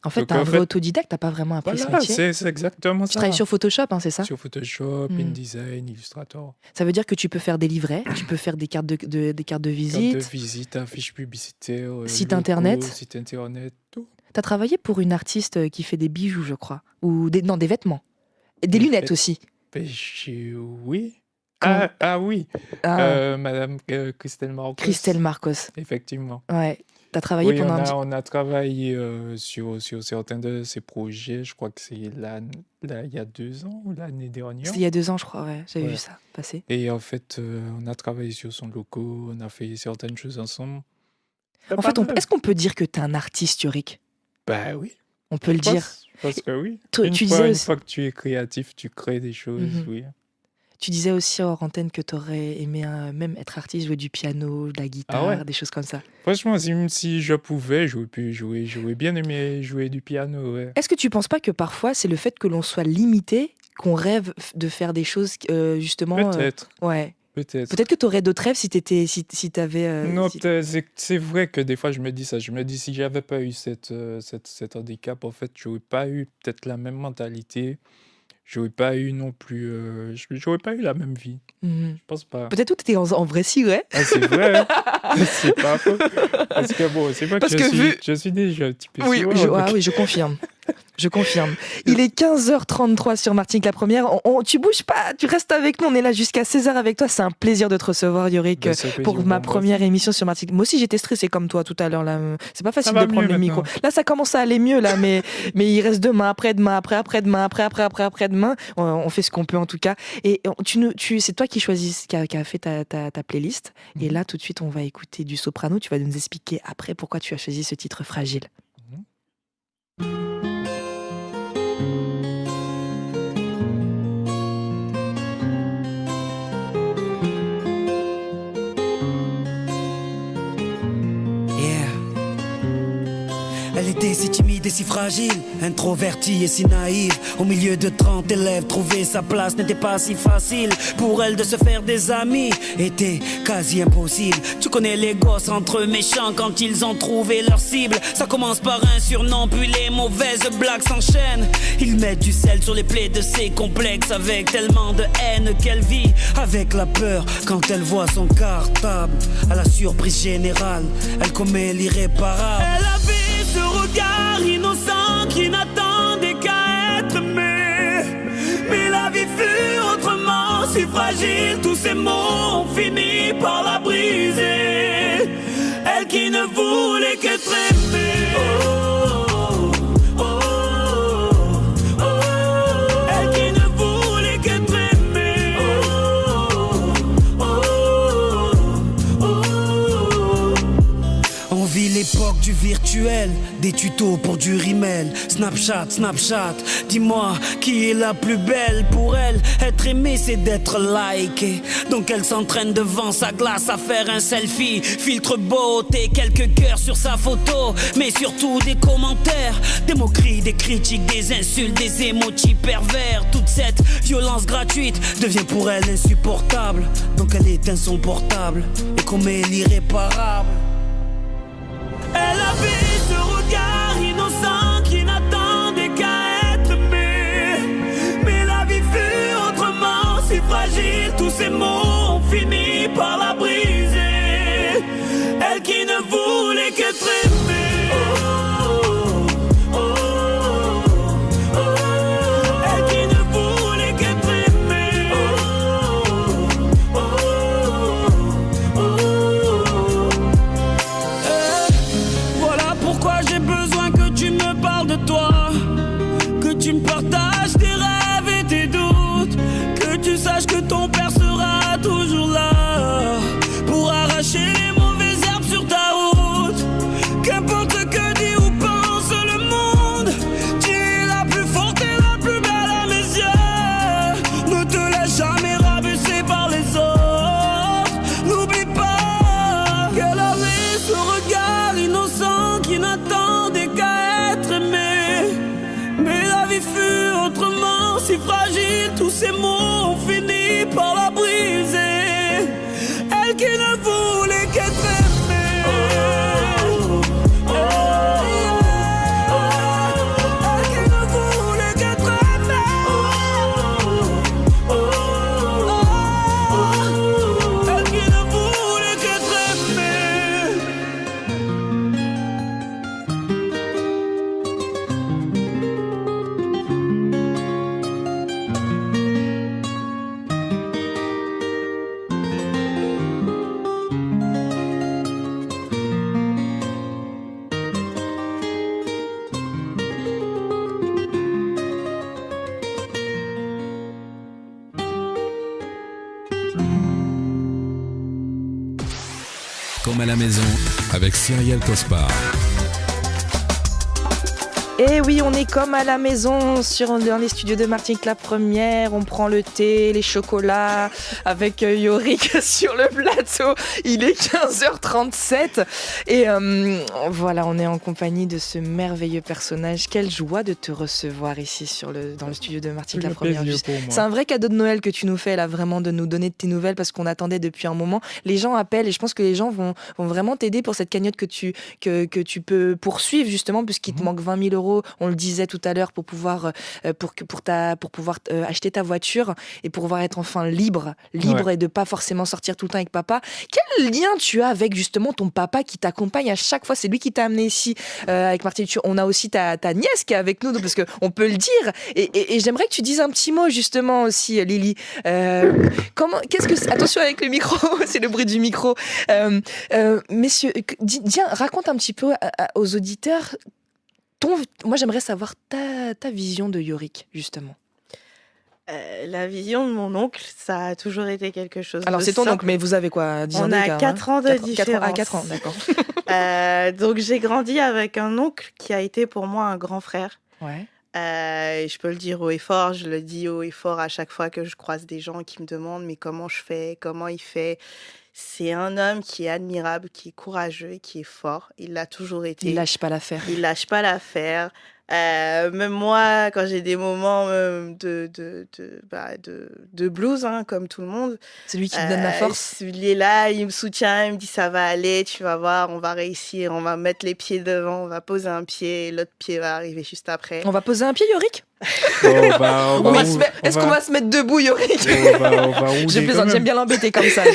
En fait, t'es un vrai autodidacte, t'as pas vraiment appris ce métier. C'est exactement ça. Tu travailles sur Photoshop, hein, c'est ça? Sur Photoshop, InDesign, Illustrator. Ça veut dire que tu peux faire des livrets, tu peux faire des cartes de visite. Cartes de visite, affiches publicitaires, site internet, tout. T'as travaillé pour une artiste qui fait des bijoux, je crois, ou des vêtements, et des lunettes aussi. Oui. Oui. Madame Christelle Marcos. Christelle Marcos. Effectivement. Ouais. T'as travaillé pendant on a travaillé sur certains de ces projets. Je crois que c'est il y a 2 ans ou l'année dernière. C'était il y a 2 ans, je crois, ouais. J'avais vu ça passer. Et en fait, on a travaillé sur son logo, on a fait certaines choses ensemble. En fait, est-ce qu'on peut dire que t'es un artiste, Yorick? Bah oui. On peut le dire. Parce que oui. Une fois que tu es créatif, tu crées des choses, oui. Tu disais aussi hors antenne que tu aurais aimé même être artiste, jouer du piano, de la guitare, des choses comme ça. Franchement, si je pouvais, j'aurais bien aimé jouer du piano. Ouais. Est-ce que tu penses pas que parfois c'est le fait que l'on soit limité qu'on rêve de faire des choses justement Peut-être. Peut-être que tu aurais d'autres rêves si t'avais. Non, c'est vrai que des fois je me dis ça. Je me dis si j'avais pas eu cet handicap, en fait, j'aurais pas eu peut-être la même mentalité. J'aurais pas eu non plus. J'aurais pas eu la même vie. Je pense pas. Peut-être que tu étais en vrai si, ouais. Ah, c'est vrai. Hein. C'est pas faux. Parce que bon, c'est vrai que je suis déjà un petit peu. Oui, oui, je confirme. Je confirme. Il est 15h33 sur Martinique la première. Tu bouges pas, tu restes avec nous. On est là jusqu'à 16h avec toi. C'est un plaisir de te recevoir, Yorick, pour ma première émission sur Martinique. Moi aussi, j'étais stressée comme toi tout à l'heure. Là. C'est pas facile de prendre le micro. Là, ça commence à aller mieux, là, mais il reste demain, après-demain, après-demain. On fait ce qu'on peut en tout cas. Et c'est toi qui choisis, qui a fait ta playlist. Et là, tout de suite, on va écouter du soprano. Tu vas nous expliquer après pourquoi tu as choisi ce titre Fragile. Elle était si timide et si fragile, introvertie et si naïve. Au milieu de 30 élèves, trouver sa place n'était pas si facile. Pour elle de se faire des amis était quasi impossible. Tu connais les gosses entre eux méchants quand ils ont trouvé leur cible. Ça commence par un surnom, puis les mauvaises blagues s'enchaînent. Ils mettent du sel sur les plaies de ses complexes, avec tellement de haine qu'elle vit avec la peur quand elle voit son cartable. À la surprise générale, elle commet l'irréparable. Elle avait ce regard innocent qui n'attendait qu'à être aimé. Mais la vie fut autrement si fragile. Tous ces mots ont fini par la briser. Elle qui ne voulait qu'être aimée. L'époque du virtuel, des tutos pour du rimel. Snapchat, dis-moi qui est la plus belle. Pour elle, être aimée c'est d'être likée. Donc elle s'entraîne devant sa glace à faire un selfie. Filtre beauté, quelques cœurs sur sa photo. Mais surtout des commentaires, des moqueries, des critiques, des insultes, des emojis pervers. Toute cette violence gratuite devient pour elle insupportable. Donc elle éteint son portable et commet l'irréparable. Elle avait ce regard innocent qui n'attendait qu'à être aimé. Mais la vie fut autrement si fragile. Tous ces mots ont fini par la briser. Elle qui ne voulait qu'être aimée. Tu me partages tes rêves et tes doutes. Que tu saches que ton père sera toujours là. comme à la maison avec Cyrielle Kospar. Et oui, on est comme à la maison dans les studios de Martinique la Première. On prend le thé, les chocolats avec Yorick sur le plateau. Il est 15h37 et voilà, on est en compagnie de ce merveilleux personnage. Quelle joie de te recevoir ici dans le studio de Martinique la Première. C'est un vrai cadeau de Noël que tu nous fais là, vraiment de nous donner de tes nouvelles parce qu'on attendait depuis un moment. Les gens appellent et je pense que les gens vont vraiment t'aider pour cette cagnotte que tu peux poursuivre justement puisqu'il te manque 20 000 euros. On le disait tout à l'heure pour pouvoir acheter ta voiture et pour pouvoir être enfin libre et de pas forcément sortir tout le temps avec papa. Quel lien tu as avec justement ton papa qui t'accompagne à chaque fois? C'est lui qui t'a amené ici avec Martine. On a aussi ta nièce qui est avec nous parce que on peut le dire et j'aimerais que tu dises un petit mot justement aussi, Lily. Attention avec le micro, c'est le bruit du micro. Messieurs, raconte un petit peu aux auditeurs. Moi, j'aimerais savoir ta vision de Yorick, justement. La vision de mon oncle, ça a toujours été quelque chose Alors, de c'est ton simple. oncle, mais vous avez quoi 10 ans On a d'écart, 4 ans de différence. 4 ans, d'accord. Donc, j'ai grandi avec un oncle qui a été pour moi un grand frère. Ouais. Et je peux le dire haut et fort, je le dis haut et fort à chaque fois que je croise des gens qui me demandent mais comment je fais, comment il fait. C'est un homme qui est admirable, qui est courageux et qui est fort. Il l'a toujours été. Il lâche pas l'affaire. Il lâche pas l'affaire. Même moi, quand j'ai des moments de blues, hein, comme tout le monde. C'est lui qui te donne la force. Il est là, il me soutient, il me dit ça va aller, tu vas voir, on va réussir, on va mettre les pieds devant, on va poser un pied, et l'autre pied va arriver juste après. On va poser un pied, Yorick? Est-ce qu'on va se mettre debout, Yorick? Je plaisante, j'aime bien l'embêter comme ça. Je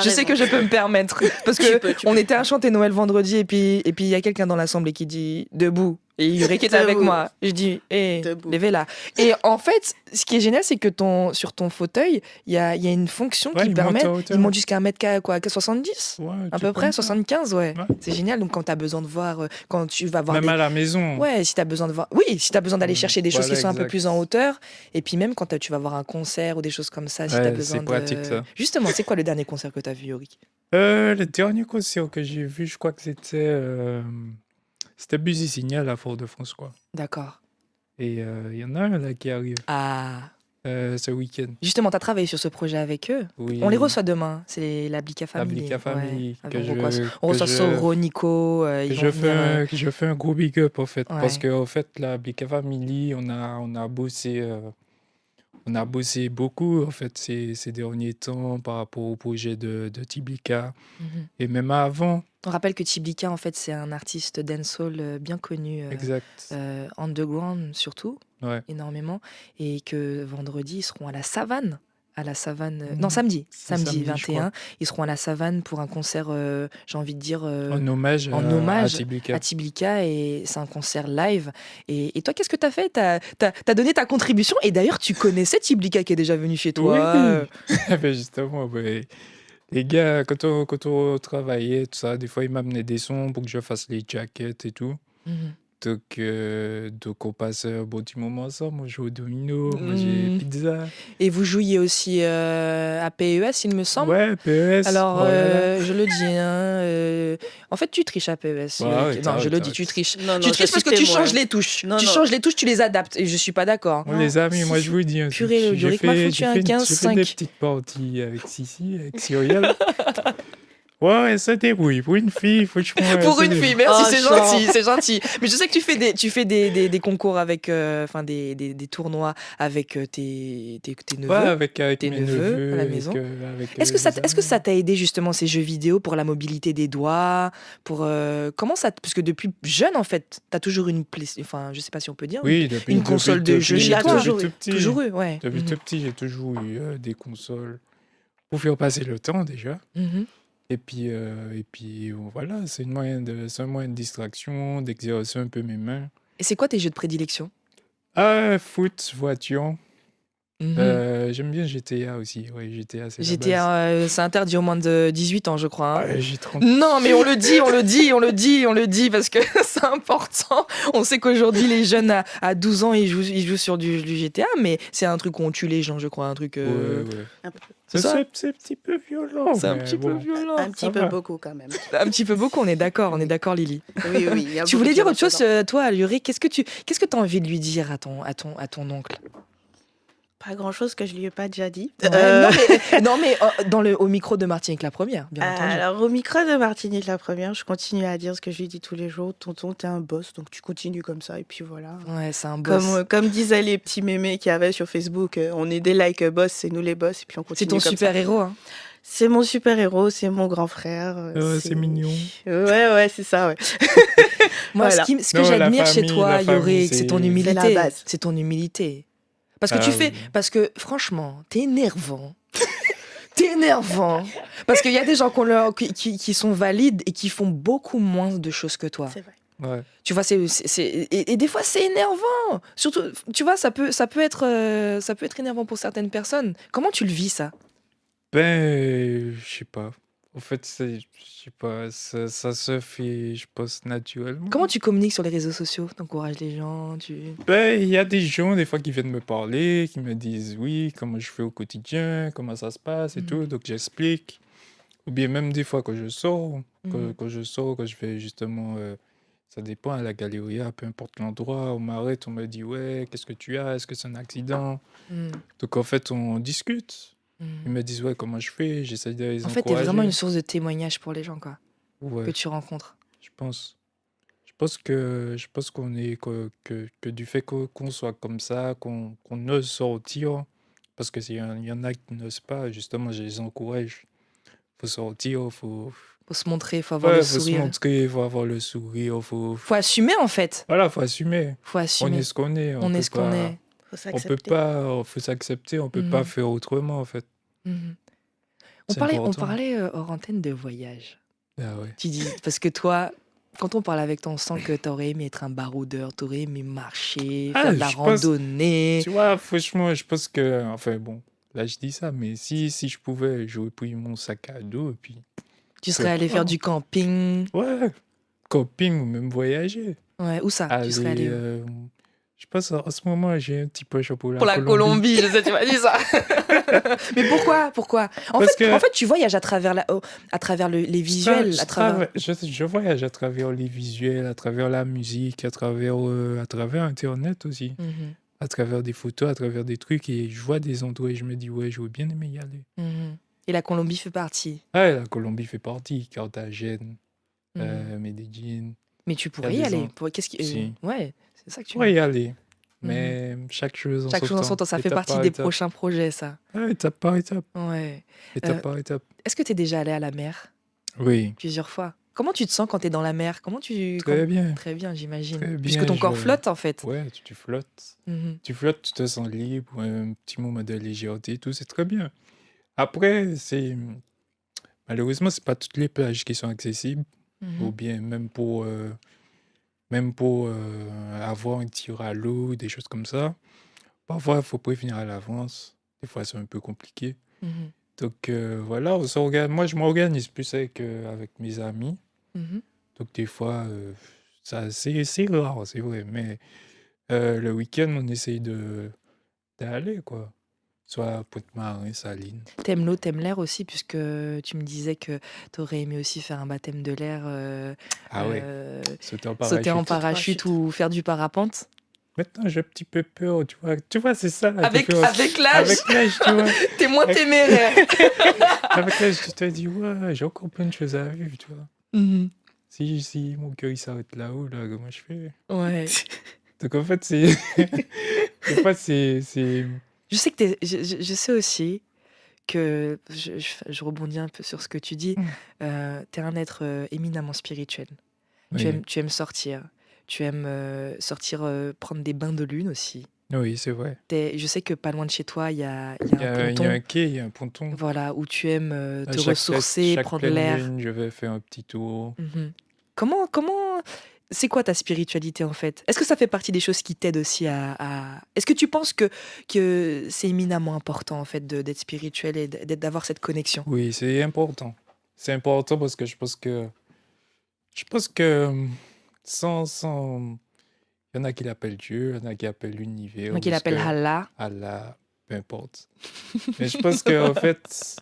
sais que je peux me permettre. Parce qu'on était à chanter Noël vendredi et puis il y a quelqu'un dans l'assemblée qui dit debout. Et Yorick est avec moi. Je dis, levez-la. Et en fait, ce qui est génial, c'est que sur ton fauteuil, il y a une fonction qui permet. Il monte jusqu'à 1m70 à peu près, 75, ouais. C'est génial. Donc, quand tu as besoin de voir, quand tu vas voir. Même à la maison. Ouais, si tu as besoin de voir. Oui, si tu as besoin d'aller chercher des choses qui sont un peu plus en hauteur. Et puis, même quand tu vas voir un concert ou des choses comme ça, si tu as besoin c'est pratique, ça. Justement, c'est quoi le dernier concert que tu as vu, Yorick? Le dernier concert que j'ai vu, je crois que c'était Buzy Signé à la Fort-de-France, quoi. D'accord. Et il y en a un là qui arrive. Ce week-end. Justement, tu as travaillé sur ce projet avec eux. Oui. On les reçoit demain. C'est la Blika Family. La Blika Family. On reçoit Soro, Nico. Je fais un gros big up, en fait. Ouais. Parce qu'en fait, la Blika Family, on a bossé... On a bossé beaucoup en fait ces derniers temps par rapport au projet de Tiblika et même avant. On rappelle que Tiblika en fait c'est un artiste dancehall bien connu, underground surtout, énormément, et que vendredi ils seront à la Savane. Non, samedi 21, ils seront à la Savane pour un concert, j'ai envie de dire, en hommage à Tiblika, et c'est un concert live. Et toi, qu'est-ce que tu as fait? T'as donné ta contribution, et d'ailleurs, tu connaissais Tiblika qui est déjà venu chez toi. Oui. Ben justement, les gars, quand on travaillait, tout ça, des fois, ils m'amenaient des sons pour que je fasse les jackets et tout. Donc on passe un bon petit moment ensemble, on joue au domino, on mange des pizzas. Et vous jouiez aussi à PES, il me semble. Ouais, PES. Alors, je le dis, en fait, tu triches à PES. Non, je le dis, tu triches. Tu triches parce que tu changes les touches. Changes les touches, tu les adaptes. Et je suis pas d'accord. Les amis, moi je vous dis. Purée, Yorick m'a foutu un 15-5. J'ai fait des petites parties avec Sissi, avec Cyrielle. Ouais, ça débrouille. Pour une fille, franchement. Pour une fille, merci, c'est gentil. Mais je sais que tu fais des concours avec, des tournois avec tes neveux. Ouais, avec tes mes neveux à la maison. Est-ce que ça t'a aidé justement ces jeux vidéo pour la mobilité des doigts, comment ça, parce que depuis jeune en fait, t'as toujours je sais pas si on peut dire. Oui, une console de jeu chez toi. Toujours eu, ouais. Depuis tout petit, j'ai toujours eu des consoles pour faire passer le temps déjà. Et puis voilà, c'est un moyen de distraction, d'exercer un peu mes mains. Et c'est quoi tes jeux de prédilection? Foot, voiture. J'aime bien GTA aussi. Ouais, GTA, c'est la base. GTA, c'est interdit aux moins de 18 ans, je crois. Hein. Ouais, j'ai 30. Non, mais on le dit, parce que c'est important. On sait qu'aujourd'hui, les jeunes à 12 ans, ils jouent sur du GTA, mais c'est un truc où on tue les gens, je crois. Un truc. Ouais. C'est ça. C'est un petit peu violent. C'est un mais petit peu bon. violent. Un petit ça peu va. beaucoup quand même. Un petit peu beaucoup, on est d'accord, Lily. Oui, oui. il y a Tu beaucoup voulais de dire autre violence chose, dedans. toi, Yuri? Qu'est-ce que tu as envie de lui dire à ton oncle? Pas grand-chose que je lui ai pas déjà dit. Ouais, non, mais au micro de Martinique la première, bien entendu. Alors, au micro de Martinique la première, je continue à dire ce que je lui dis tous les jours. Tonton, t'es un boss, donc tu continues comme ça, et puis voilà. Ouais, c'est un boss. Comme disaient les petits mémés qu'il y avait sur Facebook, on est des like boss, c'est nous les boss, et puis on continue C'est ton comme ça. super-héros, hein. C'est mon super-héros, c'est mon grand frère. C'est mignon. Ouais, c'est ça, ouais. Moi, Voilà. ce que Non, la j'admire chez famille, toi, la famille, Yorick, c'est ton c'est humilité. la base. C'est ton humilité. Parce que Ah oui. parce que franchement, t'es énervant. T'es énervant. Parce qu'il y a des gens qui sont valides et qui font beaucoup moins de choses que toi. C'est vrai. Ouais. Tu vois, et des fois c'est énervant. Surtout, tu vois, ça peut être énervant pour certaines personnes. Comment tu le vis ça? Je sais pas. En fait, je sais pas, ça se fait, je pense, naturellement. Comment tu communiques sur les réseaux sociaux? T'encourages les gens, Il y a des gens, des fois, qui viennent me parler, qui me disent, oui, comment je fais au quotidien, comment ça se passe et tout, donc j'explique. Ou bien même des fois, quand je sors, quand je fais justement, ça dépend à la Galeria, peu importe l'endroit, on m'arrête, on me dit, ouais, qu'est-ce que tu as? Est-ce que c'est un accident? Donc en fait, on discute. Ils me disent, ouais, comment je fais? J'essaie de les En fait, t'es encourager. vraiment une source de témoignage pour les gens, quoi, que Ouais, tu rencontres. je pense. Je pense qu'on est que du fait qu'on soit comme ça, qu'on ose sortir, parce que s'il y en a qui n'osent pas, justement, je les encourage. Faut sortir, faut Faut se montrer, faut avoir le faut se sourire. montrer, faut avoir le sourire, faut Faut assumer, en fait. voilà, faut assumer. Faut On assumer. est ce qu'on est, On est ce qu'on est. Faut on peut s'accepter. pas, faut s'accepter, on peut pas Mhm. faire autrement en fait. Mhm. C'est On important. parlait hors antenne de voyage. Ah ouais. Tu dis, parce que toi, quand on parle avec toi, on sent que t'aurais aimé être un baroudeur, t'aurais aimé marcher, Ah, faire de la je pense- randonnée. Tu vois, franchement, je pense que, enfin bon, là je dis ça, mais si je pouvais, j'aurais pris mon sac à dos et puis, Tu serais allé faire du camping. ouais, camping ou même voyager. Ouais, où ça? Tu serais allé où? Je pense en ce moment, j'ai un petit penchant pour Pour la Colombie, je sais, tu m'as dit ça. Mais pourquoi? En Parce fait, que- tu voyages à travers les visuels, à travers. Je voyage à travers les visuels, à travers la musique, à travers Internet aussi, Mhm, à travers des photos, à travers des trucs, et je vois des endroits et je me dis, ouais, j'aurais bien aimé y aller. mhm. Et la Colombie fait partie. Ouais, la Colombie fait partie, Carthagène, Mhm. Medellín. Mais tu pourrais y des aller. gens- Qu'est-ce qui... Si. Ouais, c'est ça que tu Je pourrais y aller, mais chaque chose en Chaque chose en son temps, ça fait étape partie par des étape. prochains projets, ça. Ouais, étape par étape, Ouais. étape Euh, par étape. Est-ce que tu es déjà allé à la mer Oui, plusieurs fois? Comment tu te sens quand tu es dans la mer? très bien. Très bien, j'imagine. Très Puisque bien, ton corps je- flotte, en fait. Ouais, tu flottes. Mhm. Tu flottes, tu te sens libre, un petit moment de légèreté et tout, c'est très bien. Après, malheureusement, c'est pas toutes les plages qui sont accessibles, ou Mhm. bien même pour avoir un tir à l'eau, des choses comme ça. Parfois, il faut prévenir à l'avance. Des fois, c'est un peu compliqué. Mhm. Donc voilà, moi, je m'organise plus avec mes amis. Mhm. Donc des fois, c'est rare, c'est vrai, mais le week-end, on essaye d'aller, quoi. Soit à Pointe-Marin, Saline. T'aimes l'eau, t'aimes l'air aussi, puisque tu me disais que t'aurais aimé aussi faire un baptême de l'air, Ah ouais, euh, sauter en sauter en parachute. parachute ou faire du parapente. Maintenant, j'ai un petit peu peur, tu vois. Tu vois, c'est ça la Avec différence. l'âge, Avec l'âge, tu vois. t'es moins téméraire. Avec l'âge, tu te dis, ouais, j'ai encore plein de choses à vivre, tu vois. Mhm. Si mon cœur il s'arrête là-haut, là, comment je fais? Ouais. Donc en fait, c'est. Des fois, c'est. Je sais que je sais aussi que je rebondis un peu sur ce que tu dis. T'es un être éminemment spirituel. Oui, Tu aimes sortir. Tu aimes sortir, prendre des bains de lune aussi. oui, c'est vrai. Je sais que pas loin de chez toi, il y a Il y un a ponton. un quai, il y a un ponton. Voilà, où tu aimes te Chaque ressourcer, chaque prendre pleine l'air. lune, je vais faire un petit tour. Mhm. Comment c'est quoi ta spiritualité en fait? Est-ce que ça fait partie des choses qui t'aident aussi à... Est-ce que tu penses que c'est éminemment important en fait d'être spirituel et d'avoir cette connexion? Oui, c'est important. C'est important parce que je pense que sans... Il y en a qui l'appellent Dieu, il y en a qui l'appellent l'univers. Moi qui l'appelle Allah. Allah, peu importe. Mais je pense qu'en fait,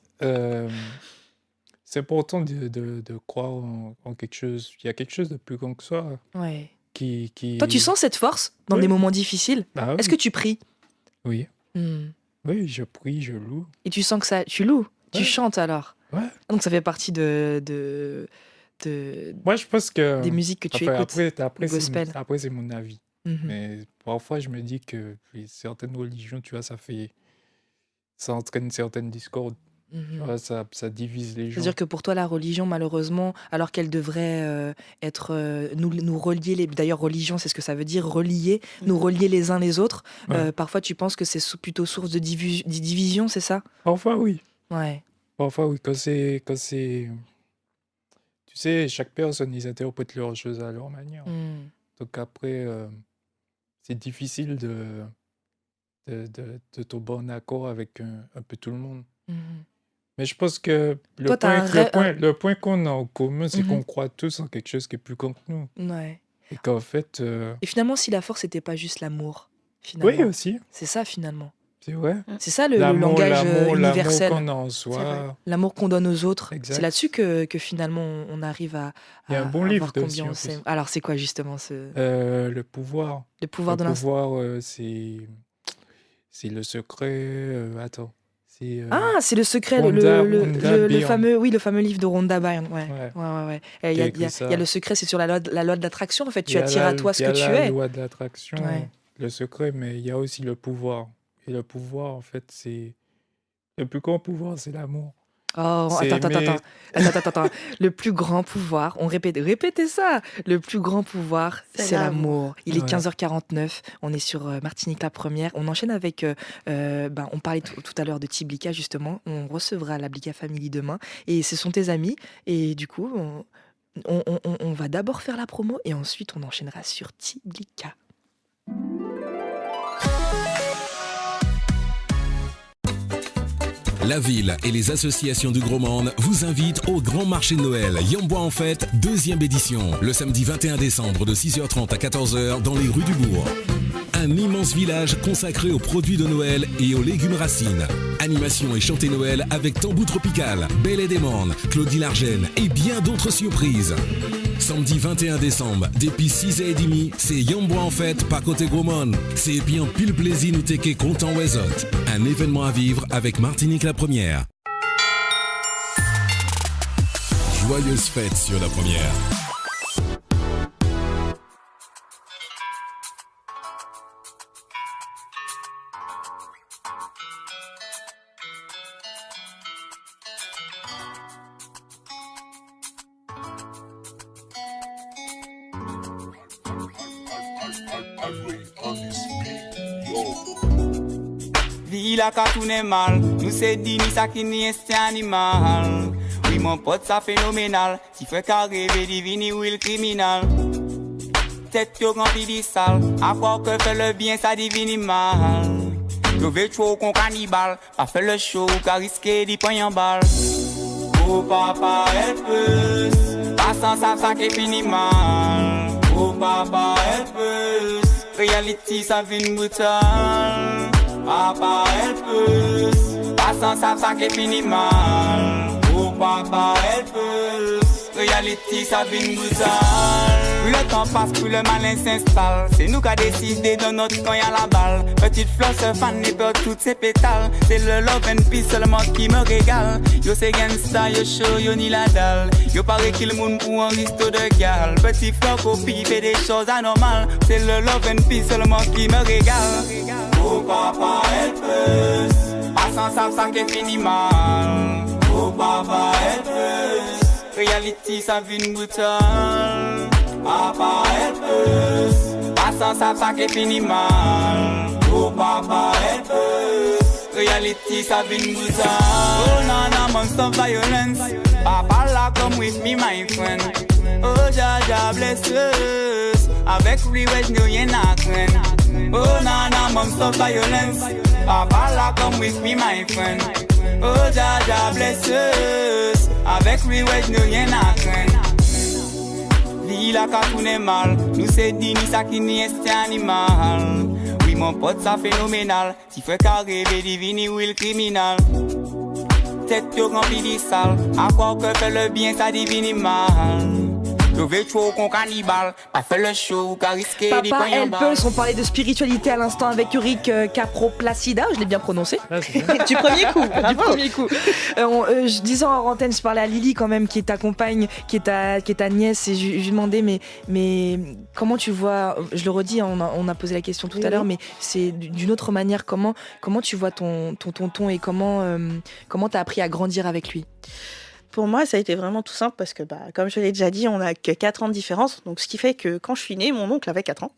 c'est important de croire en quelque chose. Il y a quelque chose de plus grand que soi Ouais. qui... Toi, tu sens cette force dans Oui. des moments difficiles? Ah Est-ce oui, que tu pries? oui. Hmm. Oui, je prie, je loue. Et tu sens que ça... Tu loues? Tu Ouais. chantes alors? Ouais. Donc ça fait partie des Moi, je pense que... musiques que tu Enfin, écoutes. après, gospel. après, c'est mon avis. Mhm. Mais parfois, je me dis que certaines religions, tu vois, ça entraîne certaines discordes. Tu Mhm. vois, ça divise les gens. C'est-à-dire que pour toi, la religion, malheureusement, alors qu'elle devrait nous relier, d'ailleurs, religion, c'est ce que ça veut dire, relier, nous relier les uns les autres, Ouais. parfois tu penses que c'est plutôt source de division, c'est ça? Parfois, oui. Ouais. Parfois, oui. Quand c'est... Tu sais, chaque personne, ils interprètent leurs choses à leur manière. Hmm. Donc après, c'est difficile de tomber en accord avec un peu tout le monde. Mhm. Mais je pense que Toi, t'as un rêve... le point qu'on a en commun, c'est Mhm. qu'on croit tous en quelque chose qui est plus grand que nous. Ouais. Et qu'en fait... Et finalement, si la force n'était pas juste l'amour, Oui, finalement, aussi, c'est ça finalement. c'est vrai. C'est ça le L'amour, langage l'amour universel. qu'on a en vrai. soi. L'amour qu'on donne aux autres. Exact. C'est là-dessus que finalement on arrive à Il y a un bon à livre voir combien dessus, on en s'aime. plus. Alors c'est quoi justement Le pouvoir. le pouvoir de Le l'instant? pouvoir, c'est le secret. Attends. C'est C'est le secret, Rhonda le Byrne. fameux livre de Rhonda Byrne. Ouais. Ouais. Ouais. Et Qui Il y a a, écrit il y a le ça. secret, c'est sur la loi de l'attraction. En fait, Il tu y a attires à toi ce que tu la es. loi de l'attraction, Ouais. le secret, mais il y a aussi le pouvoir. Et le pouvoir, en fait, c'est... Le plus grand pouvoir, c'est l'amour. Oh, C'est attends. Le plus grand pouvoir, répétez ça. Le plus grand pouvoir, C'est c'est l'amour. Il est Ouais. 15h49, on est sur Martinique la première. On enchaîne avec, on parlait tout à l'heure de Tiblika justement. On recevra la Blika Family demain. Et ce sont tes amis. Et du coup, on va d'abord faire la promo et ensuite on enchaînera sur Tiblika. La ville et les associations du Gros Monde vous invitent au Grand Marché de Noël Yambois en fête, 2e édition, le samedi 21 décembre de 6h30 à 14h dans les rues du Bourg. Un immense village consacré aux produits de Noël et aux légumes racines. Animation et chanté Noël avec Tambou Tropical, Belle et Desmondes, Claudie Largène et bien d'autres surprises. Samedi 21 décembre, depuis 6h30, c'est Yambois en fête, pas côté Gros Monde. C'est bien pile plaisir nous t'es content Wezot. Un événement à vivre avec Martinique la première. Joyeuse fête sur la première. Vie la ka tourne mal, nous c'est dit ni ça qui ni instinct animal. Oui mon pote ça phénoménal, si fait qu'à rêver divini ou il criminal. Tête yo rempli de sale, à croire que fait le bien ça divini mal. Yo veut trop qu'on cannibale, pas fait le show, qu'à risquer d'y prendre en balle. Oh papa elle peut, pas sans ça qui finit mal. Oh papa elle peut, reality ça vient brutal. Papa elle peut, pas sans ça qui finit mal. Oh papa elle peut, reality ça vient brutal. Plus le temps passe, plus le malin s'installe. C'est nous qui a décidé de notre camp y'a la balle. Petite fleur se fan et perd toutes ses pétales. C'est le love and peace seulement qui me régale. Yo c'est gangsta, yo show, yo ni la dalle. Yo paraît qu'il monde pour un resto de gal. Petit fleur copie fait des choses anormales. C'est le love and peace seulement qui me régale. Oh papa elle peut, pas sans ça qui finit mal. Oh papa elle peut, reality ça vient brutal. Papa elle peut, pas sans ça qui finit mal. Oh papa elle peut, reality ça vient brutal. Oh nana monster violence, papa la come with me my friend. Oh Jaja bless us. Avec lui, ouais, je n'ai rien à craindre. Oh, nana, mom, stop violence. Papa, là, come with me, my friend. Oh, Jaja bless us. Avec lui, ouais, je n'ai rien à craindre. Vie, la cartoon est mal. Nous, c'est Dini, ça qui n'y est animal. Oui, mon pote, ça phénoménal. Si fait carré, divini ou il criminal. Tête yo remplie de sale. À quoi que fait le bien, ça divine mal. Je vais trop qu'on cannibale. Pas fait le show, qu'à risquer des Papa poignons Elpulse, on parlait de spiritualité à l'instant avec Yorick Caproplacida, je l'ai bien prononcé. Du premier coup. Du premier coup. Je disais en antenne, je parlais à Lily quand même, qui est ta compagne, qui est ta nièce, et je lui demandais, mais comment tu vois, je le redis, on a posé la question tout à l'heure, mais c'est d'une autre manière, comment tu vois ton tonton et comment t'as appris à grandir avec lui? Pour moi, ça a été vraiment tout simple parce que, comme je l'ai déjà dit, on n'a que 4 ans de différence. Donc, ce qui fait que quand je suis née, mon oncle avait 4 ans.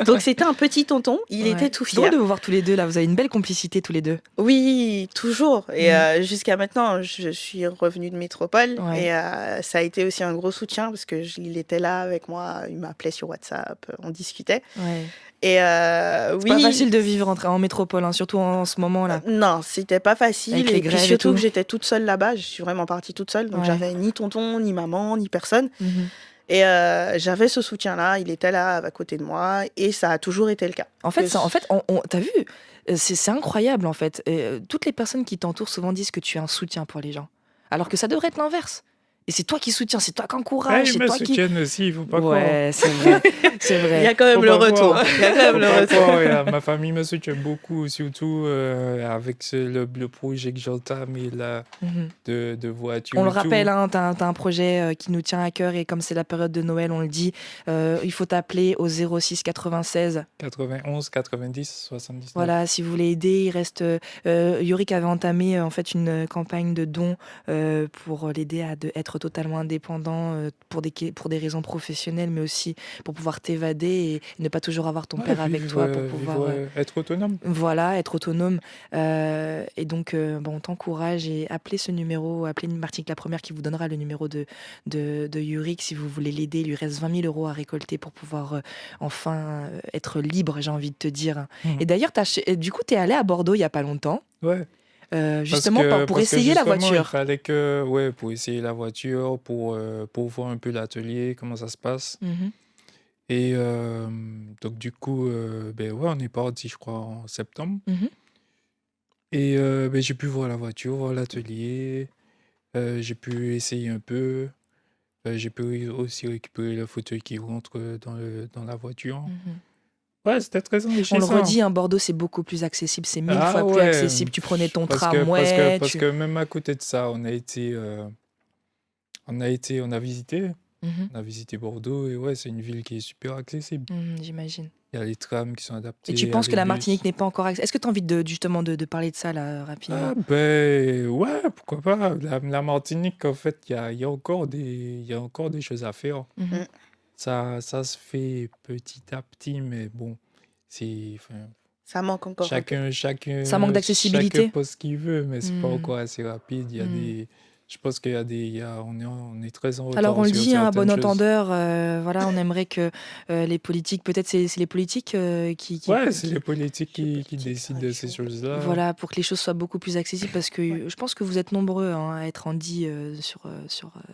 Donc, c'était un petit tonton. Il était tout fier. C'est drôle de vous voir tous les deux là. Vous avez une belle complicité tous les deux. Oui, toujours. Et jusqu'à maintenant, je suis revenue de métropole. Ouais. Et ça a été aussi un gros soutien parce qu'il était là avec moi. Il m'appelait sur WhatsApp. On discutait. Ouais. Et c'est pas facile de vivre en métropole, hein, surtout en ce moment-là. Non, c'était pas facile. Et puis surtout que j'étais toute seule là-bas. Je suis vraiment partie toute seule. Donc j'avais ni tonton, ni maman, ni personne. Et j'avais ce soutien-là. Il était là à côté de moi. Et ça a toujours été le cas. En fait, t'as vu, c'est incroyable en fait. Toutes les personnes qui t'entourent souvent disent que tu es un soutien pour les gens. Alors que ça devrait être l'inverse. Et c'est toi qui soutiens, c'est toi qui encourage. Ils me soutiennent aussi, il faut pas croire. Ouais, c'est vrai. C'est vrai. Il y a quand même le retour. Ma famille me soutient beaucoup, surtout avec le projet que j'entame et de voiture. On le rappelle, hein, t'as un projet qui nous tient à cœur et comme c'est la période de Noël, on le dit, il faut t'appeler au 06 96 91 90 79. Voilà, si vous voulez aider, il reste. Yorick avait entamé en fait une campagne de dons pour l'aider à être totalement indépendant pour des raisons professionnelles, mais aussi pour pouvoir t'évader et ne pas toujours avoir ton père avec toi pour pouvoir être autonome. Voilà, être autonome. Et donc, on t'encourage et appelez ce numéro, appelez Martinique la première qui vous donnera le numéro de Yorick si vous voulez l'aider. Il lui reste 20 000 € à récolter pour pouvoir enfin être libre, j'ai envie de te dire. Et d'ailleurs, du coup, t'es allé à Bordeaux il y a pas longtemps. Ouais. Justement pour essayer la voiture. Il fallait que, pour essayer la voiture, pour voir un peu l'atelier, comment ça se passe. Et donc du coup, on est parti, je crois, en septembre. Et j'ai pu voir la voiture, voir l'atelier. J'ai pu essayer un peu. J'ai pu aussi récupérer le fauteuil qui rentre dans la voiture. Ouais, c'était très enrichissant. On le redit, Bordeaux, c'est beaucoup plus accessible. C'est 1000 fois plus accessible. Tu prenais ton tramway. Parce que même à côté de ça, on a visité. On a visité Bordeaux et c'est une ville qui est super accessible. J'imagine. Il y a les trams qui sont adaptés. Et tu penses que la Martinique n'est pas encore accessible? Est-ce que tu as envie de parler de ça là, rapidement? Ouais, pourquoi pas. La Martinique, en fait, il y a encore des choses à faire. Ça se fait petit à petit, mais bon, ça manque encore. Chacun ça manque d'accessibilité. Chacun pense ce qu'il veut, mais c'est pas encore assez rapide. Il y a je pense qu'il y a on est très en retard. Alors on le dit, à bon entendeur, voilà, on aimerait que les politiques, peut-être c'est les politiques qui c'est les politiques qui décident de ces choses-là. Voilà, pour que les choses soient beaucoup plus accessibles, parce que je pense que vous êtes nombreux à être en dit sur.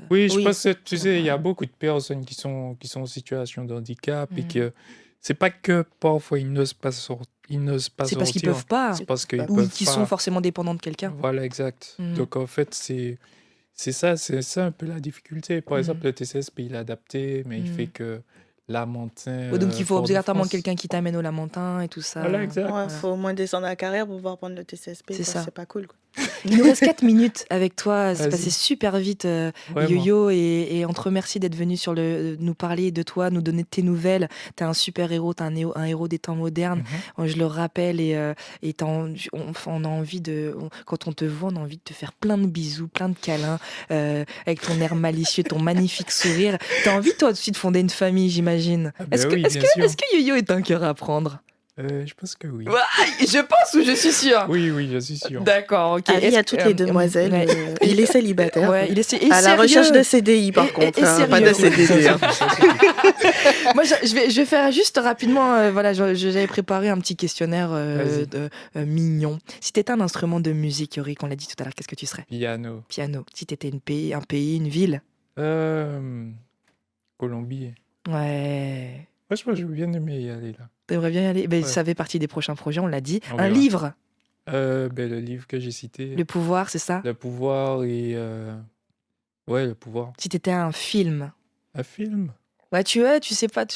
Oui, je pense que tu sais, il y a beaucoup de personnes qui sont en situation de handicap et que c'est pas que parfois ils n'osent pas sortir. C'est parce qu'ils peuvent pas. C'est parce qu'ils ou qu'ils sont forcément dépendants de quelqu'un. Voilà, exact. Donc en fait, c'est ça un peu la difficulté. Par exemple, le TCSP, il est adapté, mais il fait que Lamentin... donc il faut obligatoirement quelqu'un qui t'amène au Lamentin et tout ça. Voilà, exact. Il faut au moins descendre à la carrière pour pouvoir prendre le TCSP. C'est pas cool, quoi. Il nous reste 4 minutes avec toi. C'est passé super vite, Yo-Yo. Et on te remercie d'être venu nous parler de toi, nous donner tes nouvelles. T'es un super héros, t'es un héros des temps modernes. Je le rappelle. Et on a envie quand on te voit, on a envie de te faire plein de bisous, plein de câlins, avec ton air malicieux, ton magnifique sourire. T'as envie, toi aussi, de fonder une famille, j'imagine. Est-ce que Yo-Yo est un cœur à prendre? Je pense que oui. Je pense ou je suis sûre? Oui, je suis sûr. D'accord, ok. Il y a toutes les demoiselles. Il est célibataire. Ouais, il est à la recherche de CDI, par contre. Pas de CDD. Moi, je vais faire juste rapidement. Voilà, j'avais préparé un petit questionnaire mignon. Si tu étais un instrument de musique, Yorick, on l'a dit tout à l'heure, qu'est-ce que tu serais? Piano. Si tu étais un pays, une ville? Colombie. Ouais. Franchement, j'aurais bien aimé y aller là. T'aimerais bien y aller? Ça fait partie des prochains projets, on l'a dit. On un verra. livre? Le livre que j'ai cité. Le pouvoir, c'est ça? Le pouvoir et... Ouais, le pouvoir. Si t'étais un film? Un film? Ouais, tu sais pas...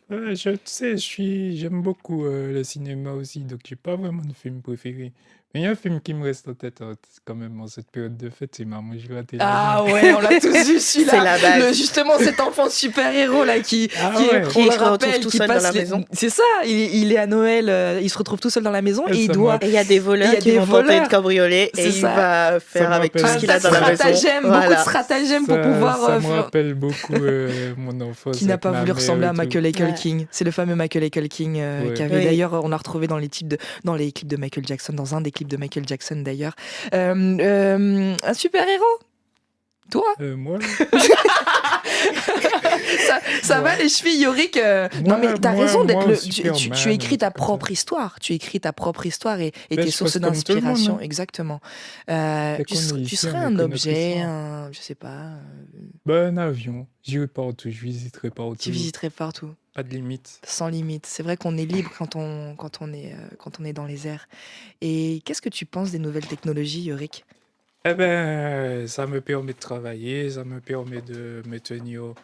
J'aime beaucoup le cinéma aussi, donc j'ai pas vraiment de film préféré. Mais il y a un film qui me reste en tête quand même en cette période de fête, c'est Maman, j'ai raté l'avion. Ah ouais, on l'a tous vu celui-là. C'est la base. Justement, cet enfant super-héros là qui on le rappelle, tout qui seul passe dans la maison. C'est ça, il est à Noël, il se retrouve tout seul dans la maison et il doit... Et il y a des voleurs qui vont tenter de cabrioler et il va faire avec tout ce qu'il a dans la maison. Beaucoup de stratagèmes pour pouvoir... Ça me rappelle beaucoup mon enfance. Qui n'a pas voulu ressembler à Macaulay Culkin. C'est le fameux Macaulay Culkin qui avait d'ailleurs, on l'a retrouvé dans les clips de Michael Jackson, dans un des clips de Michael Jackson d'ailleurs. Un super-héros? Toi? Moi ça va les chevilles, Yorick? Non mais t'as raison d'être tu écris ta propre histoire. Tu écris ta propre histoire et tes sources d'inspiration. Exactement. Tu serais un objet, je sais pas. Un avion. J'irai partout, je visiterai partout. Tu visiterais partout. Pas de limite. Sans limite. C'est vrai qu'on est libre quand on est dans les airs. Et qu'est-ce que tu penses des nouvelles technologies, Yorick? Ça me permet de travailler, ça me permet de me tenir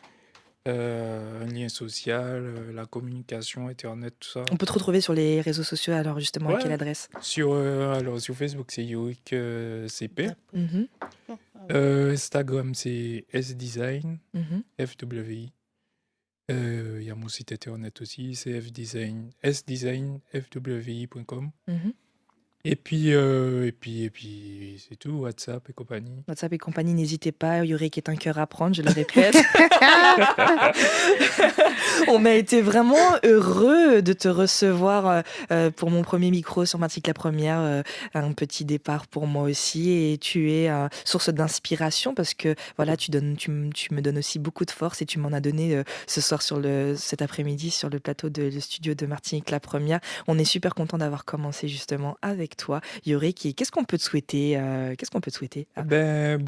un lien social, la communication, Internet, tout ça. On peut te retrouver sur les réseaux sociaux, alors justement, à quelle adresse? Sur Facebook, c'est Yorick CP. Instagram, c'est sdesign, FWI. Il y a mon site internet aussi, c'est sdesignfwi.com. Et puis c'est tout, WhatsApp et compagnie. WhatsApp et compagnie, n'hésitez pas, Yorick est un cœur à prendre, je le répète. On a été vraiment heureux de te recevoir pour mon premier micro sur Martinique la Première, un petit départ pour moi aussi, et tu es source d'inspiration parce que voilà, tu me donnes aussi beaucoup de force et tu m'en as donné ce soir cet après-midi sur le plateau de studio de Martinique la Première. On est super content d'avoir commencé justement avec toi, Yorick. Et qu'est-ce qu'on peut te souhaiter? Bonheur,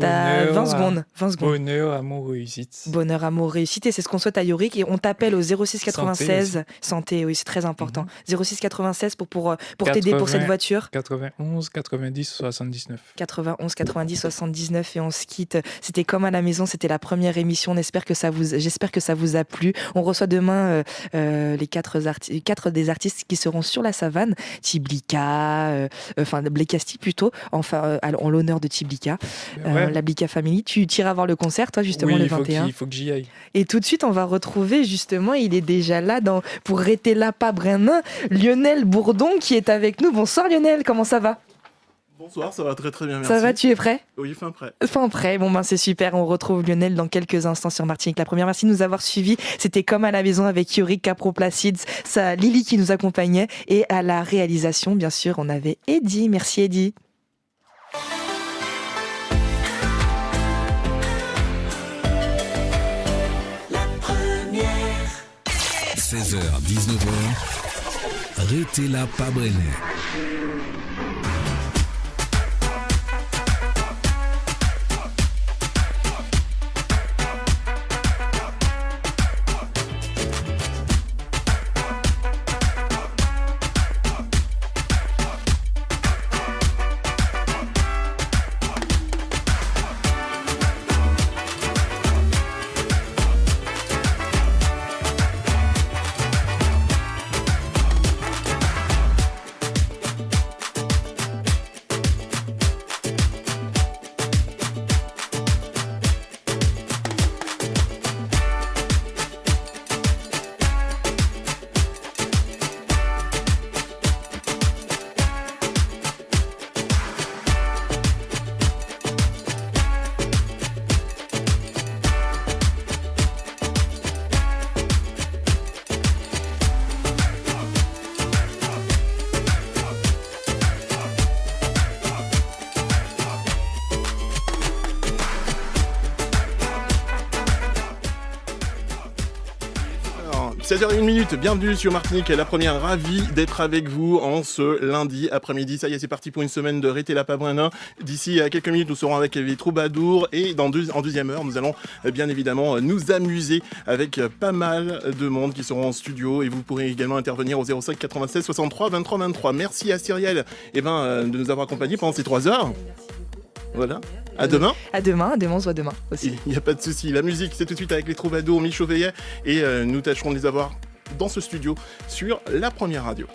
20 secondes. Bonheur, amour, réussite. Bonheur, amour, réussite. Et c'est ce qu'on souhaite à Yorick. Et on t'appelle au 06 96. Santé, oui, c'est très important. 06 96 pour t'aider pour cette voiture. 91 90 79. 91 90 79. Et on se quitte. C'était comme à la maison. C'était la première émission. J'espère que ça vous a plu. On reçoit demain les 4 des artistes qui seront sur la savane. Tiblika, Blekasti plutôt, en l'honneur de Tiblika, la Blika Family. Tu iras voir le concert, toi, justement, le 21. Il faut que j'y aille. Et tout de suite, on va retrouver, justement, il est déjà là pour Rété Lapa Brenin, Lionel Bourdon qui est avec nous. Bonsoir Lionel, comment ça va? Bonsoir, ça va très très bien, merci. Ça va, tu es prêt? Oui, fin prêt. Fin prêt, c'est super, on retrouve Lionel dans quelques instants sur Martinique la Première. Merci de nous avoir suivis, c'était comme à la maison avec Yorick Caproplacides, ça Lily qui nous accompagnait, et à la réalisation, bien sûr, on avait Eddy. Merci Eddy. La Première. 16h, 19h, Rété Lapa Brenin. 16h01, bienvenue sur Martinique, la première, ravie d'être avec vous en ce lundi après-midi. Ça y est, c'est parti pour une semaine de Rété la Pavoina. D'ici à quelques minutes, nous serons avec les troubadours et en deuxième heure, nous allons bien évidemment nous amuser avec pas mal de monde qui seront en studio et vous pourrez également intervenir au 05 96 63 23 23. Merci à Cyrielle de nous avoir accompagnés pendant ces 3 heures. Voilà. À demain. À demain, on se voit demain aussi. Il n'y a pas de souci. La musique, c'est tout de suite avec les troubadours, Michauveillet, et nous tâcherons de les avoir dans ce studio sur la première radio.